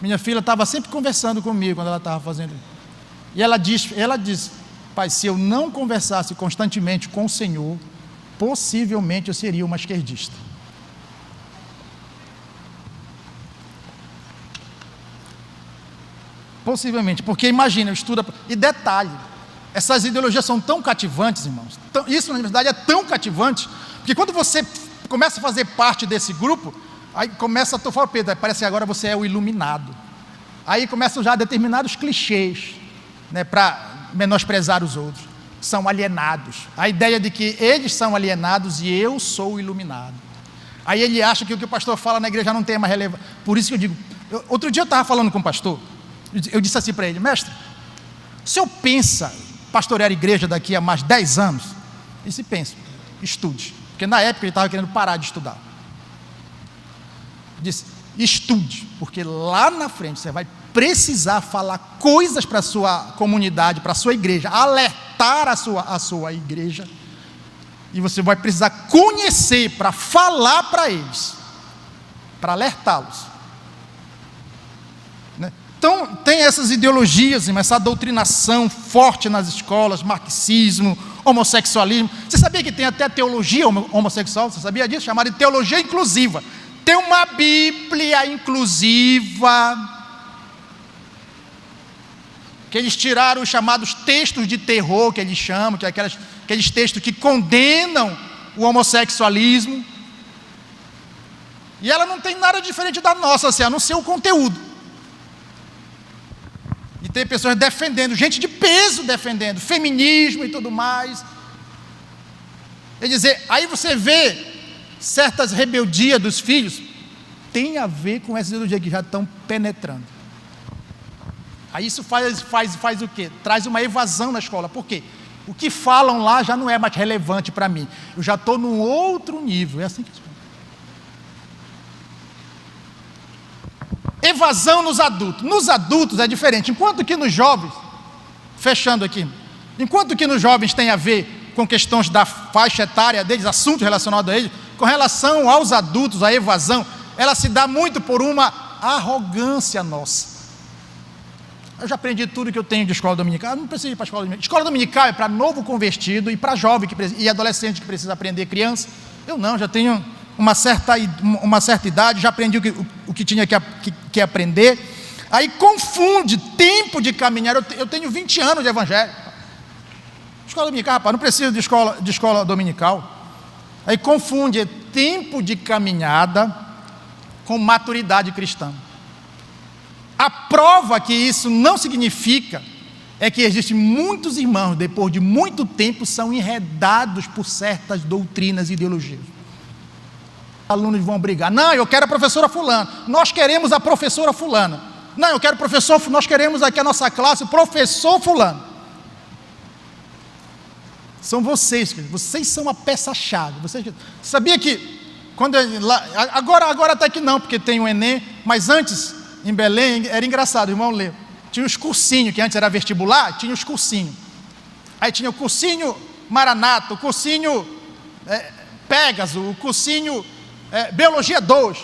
[SPEAKER 1] minha filha estava sempre conversando comigo quando ela estava fazendo, e ela diz, pai, se eu não conversasse constantemente com o Senhor, possivelmente eu seria uma esquerdista. Possivelmente, porque imagina, eu estudo, e detalhe, essas ideologias são tão cativantes, irmãos, isso na verdade é tão cativante, porque quando você começa a fazer parte desse grupo, aí começa a falar, Pedro, parece que agora você é o iluminado, aí começam já determinados clichês, né, para menosprezar os outros, são alienados, a ideia de que eles são alienados e eu sou o iluminado, aí ele acha que o que o pastor fala na igreja não tem mais relevância, por isso que eu digo, outro dia eu estava falando com o pastor, eu disse assim para ele, mestre, o senhor pensa pastorear a igreja daqui a mais 10 anos? Ele disse, pensa, estude, porque na época ele estava querendo parar de estudar. Ele disse, estude, porque lá na frente você vai precisar falar coisas para a sua comunidade, para a sua igreja, alertar a sua igreja, e você vai precisar conhecer para falar para eles, para alertá-los. Então, tem essas ideologias, essa doutrinação forte nas escolas, marxismo, homossexualismo. Você sabia que tem até teologia homossexual? Você sabia disso? Chamada de teologia inclusiva. Tem uma Bíblia inclusiva, que eles tiraram os chamados textos de terror, que eles chamam, que é aqueles textos que condenam o homossexualismo. E ela não tem nada diferente da nossa, assim, a não ser o conteúdo. E tem pessoas defendendo, gente de peso defendendo, feminismo e tudo mais. Quer dizer, aí você vê certas rebeldias dos filhos, tem a ver com essas ideologias que já estão penetrando. Aí isso faz o quê? Traz uma evasão na escola. Por quê? O que falam lá já não é mais relevante para mim. Eu já estou num outro nível. É assim que se evasão nos adultos. Nos adultos é diferente. Enquanto que nos jovens, fechando aqui, enquanto que nos jovens tem a ver com questões da faixa etária deles, assuntos relacionados a eles, com relação aos adultos, a evasão, ela se dá muito por uma arrogância nossa. Eu já aprendi tudo que eu tenho de escola dominical, eu não preciso ir para a escola dominical. Escola dominical é para novo convertido e para jovem e adolescente que precisa aprender, criança. Eu não, já tenho uma certa idade, já aprendi o que tinha que aprender. Aí confunde tempo de caminhar. Eu tenho 20 anos de evangelho. Escola dominical, rapaz, não preciso de escola dominical. Aí confunde tempo de caminhada com maturidade cristã. A prova que isso não significa é que existem muitos irmãos, depois de muito tempo, são enredados por certas doutrinas e ideologias. Alunos vão brigar, não, eu quero a professora fulana, nós queremos a professora fulana, não, eu quero professor, nós queremos aqui a nossa classe, o professor fulano. São vocês são a peça-chave. Sabia que, agora até que não, porque tem o Enem, mas antes, em Belém, era engraçado, o irmão lê, tinha os cursinhos, que antes era vestibular, tinha os cursinhos, aí tinha o cursinho Maranata, o cursinho Pégaso, o cursinho Biologia 2.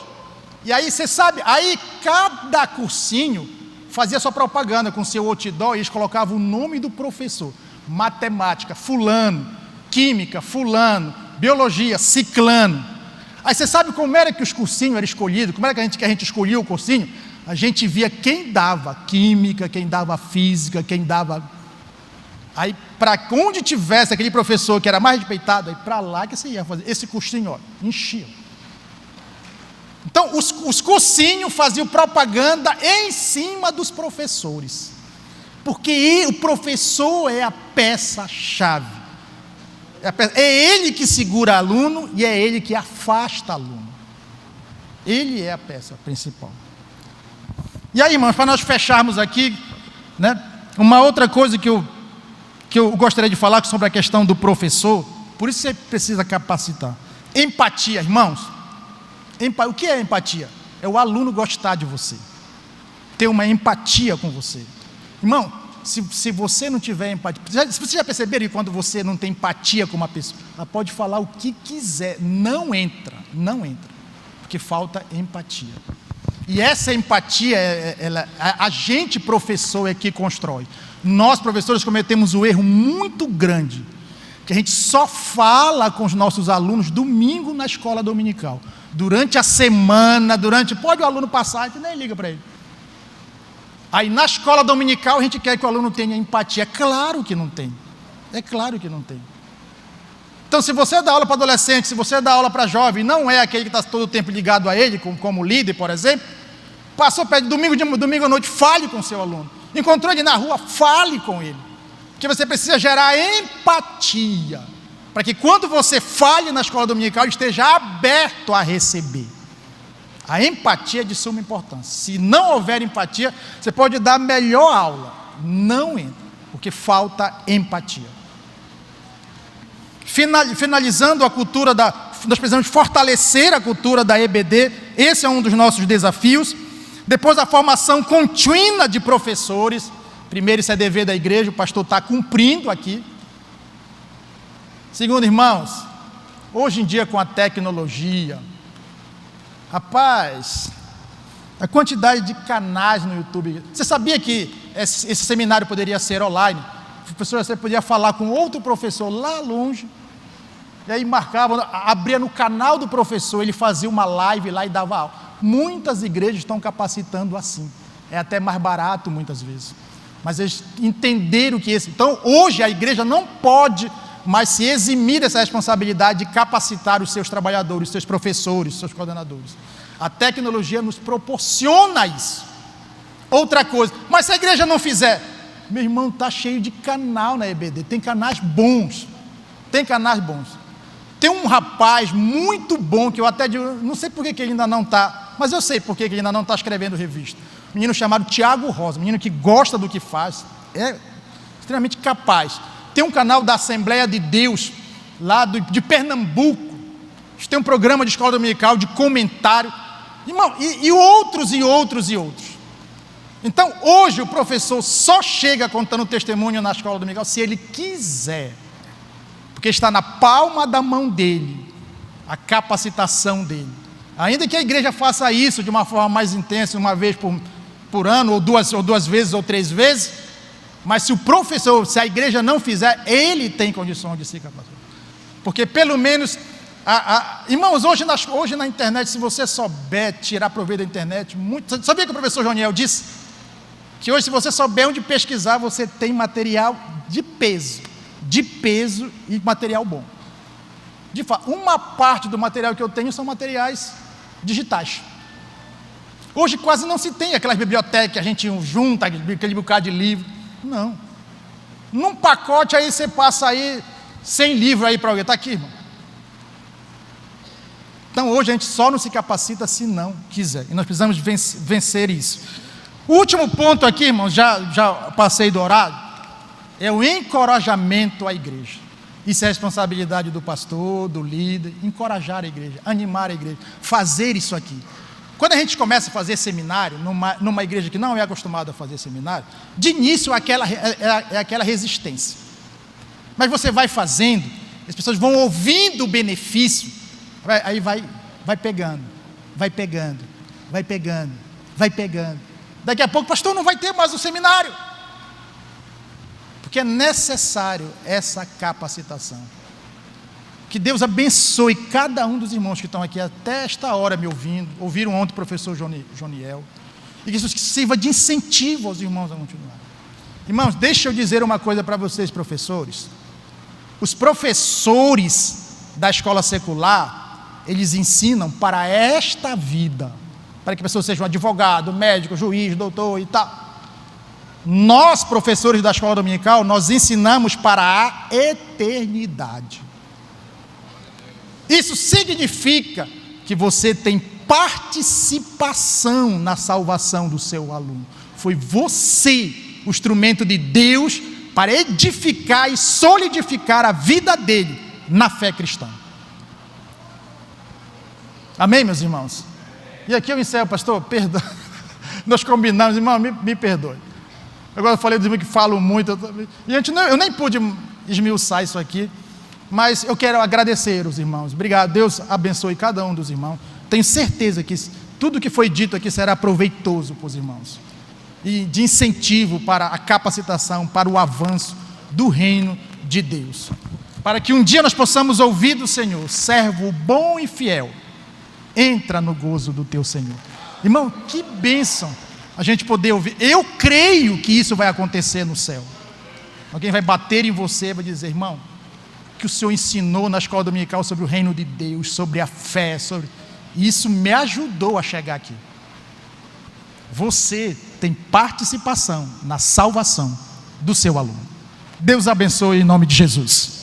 [SPEAKER 1] E aí você sabe, aí cada cursinho fazia sua propaganda com seu outdoor e eles colocavam o nome do professor. Matemática, fulano. Química, fulano. Biologia, ciclano. Aí você sabe como era que os cursinhos eram escolhidos? Como era que a gente escolhia o cursinho? A gente via quem dava química, quem dava física, quem dava... Aí, para onde tivesse aquele professor que era mais respeitado, aí para lá que você ia fazer. Esse cursinho, ó, enchia. Então, os cursinhos faziam propaganda em cima dos professores. Porque o professor é a peça-chave. É ele que segura aluno e é ele que afasta aluno. Ele é a peça principal. E aí, irmãos, para nós fecharmos aqui, né, uma outra coisa que eu gostaria de falar sobre a questão do professor, por isso você precisa capacitar. Empatia, irmãos. O que é empatia? É o aluno gostar de você, ter uma empatia com você. Irmão, se você não tiver empatia, se você já perceberam que quando você não tem empatia com uma pessoa, ela pode falar o que quiser, não entra, porque falta empatia. E essa empatia, a gente professor é que constrói. Nós professores cometemos um erro muito grande, que a gente só fala com os nossos alunos domingo na escola dominical. Durante a semana, pode o aluno passar, a gente nem liga para ele. Aí na escola dominical a gente quer que o aluno tenha empatia. É claro que não tem. Então, se você dá aula para adolescente, se você dá aula para jovem, não é aquele que está todo o tempo ligado a ele, como líder, por exemplo, passou perto domingo à noite, fale com o seu aluno. Encontrou ele na rua, fale com ele. Porque você precisa gerar empatia, para que quando você fale na escola dominical, ele esteja aberto a receber. A empatia é de suma importância. Se não houver empatia, você pode dar a melhor aula, não entra, porque falta empatia. Finalizando a cultura nós precisamos fortalecer a cultura da EBD, esse é um dos nossos desafios. Depois a formação contínua de professores, primeiro isso é dever da igreja, o pastor está cumprindo aqui. Segundo, irmãos, hoje em dia com a tecnologia, rapaz, a quantidade de canais no YouTube, você sabia que esse seminário poderia ser online? O professor você podia falar com outro professor lá longe, e aí marcava, abria no canal do professor, ele fazia uma live lá e dava aula. Muitas igrejas estão capacitando assim, é até mais barato muitas vezes, mas eles entenderam que então hoje a igreja não pode mais se eximir dessa responsabilidade de capacitar os seus trabalhadores, os seus professores, os seus coordenadores. A tecnologia nos proporciona isso. Outra coisa, mas se a igreja não fizer, meu irmão, está cheio de canal na EBD, tem canais bons, Tem um rapaz muito bom, que eu até digo, não sei por que ele ainda não está, mas eu sei por que ele ainda não está escrevendo revista. Menino chamado Tiago Rosa, menino que gosta do que faz, é extremamente capaz. Tem um canal da Assembleia de Deus, lá de Pernambuco, tem um programa de escola dominical, de comentário, irmão, e outros. Então, hoje o professor só chega contando testemunho na escola dominical se ele quiser, porque está na palma da mão dele, a capacitação dele. Ainda que a igreja faça isso de uma forma mais intensa, uma vez por ano, ou duas vezes, ou 3 vezes, mas se a igreja não fizer, ele tem condições de se capacitar. Porque pelo menos, irmãos, hoje na internet, se você souber tirar proveito da internet, sabia que o professor Joniel disse? Que hoje, se você souber onde pesquisar, você tem material de peso e material bom. De fato, uma parte do material que eu tenho são materiais digitais. Hoje quase não se tem aquelas bibliotecas que a gente junta, aquele bocado de livro. Não. Num pacote aí você passa aí 100 livros aí para alguém. Está aqui, irmão. Então hoje a gente só não se capacita se não quiser. E nós precisamos vencer isso. O último ponto aqui, irmãos, já passei do horário, é o encorajamento à igreja. Isso é responsabilidade do pastor, do líder, encorajar a igreja, animar a igreja, fazer isso aqui. Quando a gente começa a fazer seminário, numa igreja que não é acostumada a fazer seminário, de início é aquela resistência. Mas você vai fazendo, as pessoas vão ouvindo o benefício, aí vai pegando, vai pegando, vai pegando, vai pegando. Daqui a pouco, pastor, não vai ter mais o seminário, porque é necessário essa capacitação. Que Deus abençoe cada um dos irmãos que estão aqui até esta hora me ouvindo, ouviram ontem o professor Joniel, e que isso sirva de incentivo aos irmãos a continuar. Irmãos, deixa eu dizer uma coisa para vocês, professores. Os professores da escola secular, eles ensinam para esta vida, para que a pessoa seja um advogado, médico, juiz, doutor e tal. Nós, professores da escola dominical, nós ensinamos para a eternidade. Isso significa que você tem participação na salvação do seu aluno. Foi você o instrumento de Deus para edificar e solidificar a vida dele na fé cristã. Amém, meus irmãos? E aqui eu encerro, pastor, perdão. Nós combinamos, irmão, me perdoe. Agora eu falei dos irmãos que falam muito, e eu nem pude esmiuçar isso aqui, mas eu quero agradecer os irmãos. Obrigado, Deus abençoe cada um dos irmãos. Tenho certeza que tudo que foi dito aqui será proveitoso para os irmãos, e de incentivo para a capacitação, para o avanço do reino de Deus, para que um dia nós possamos ouvir do Senhor: servo bom e fiel, entra no gozo do teu Senhor. Irmão, que bênção a gente poder ouvir. Eu creio que isso vai acontecer no céu. Alguém vai bater em você e vai dizer: irmão, que o Senhor ensinou na escola dominical sobre o reino de Deus, sobre a fé, isso me ajudou a chegar aqui. Você tem participação na salvação do seu aluno. Deus abençoe em nome de Jesus.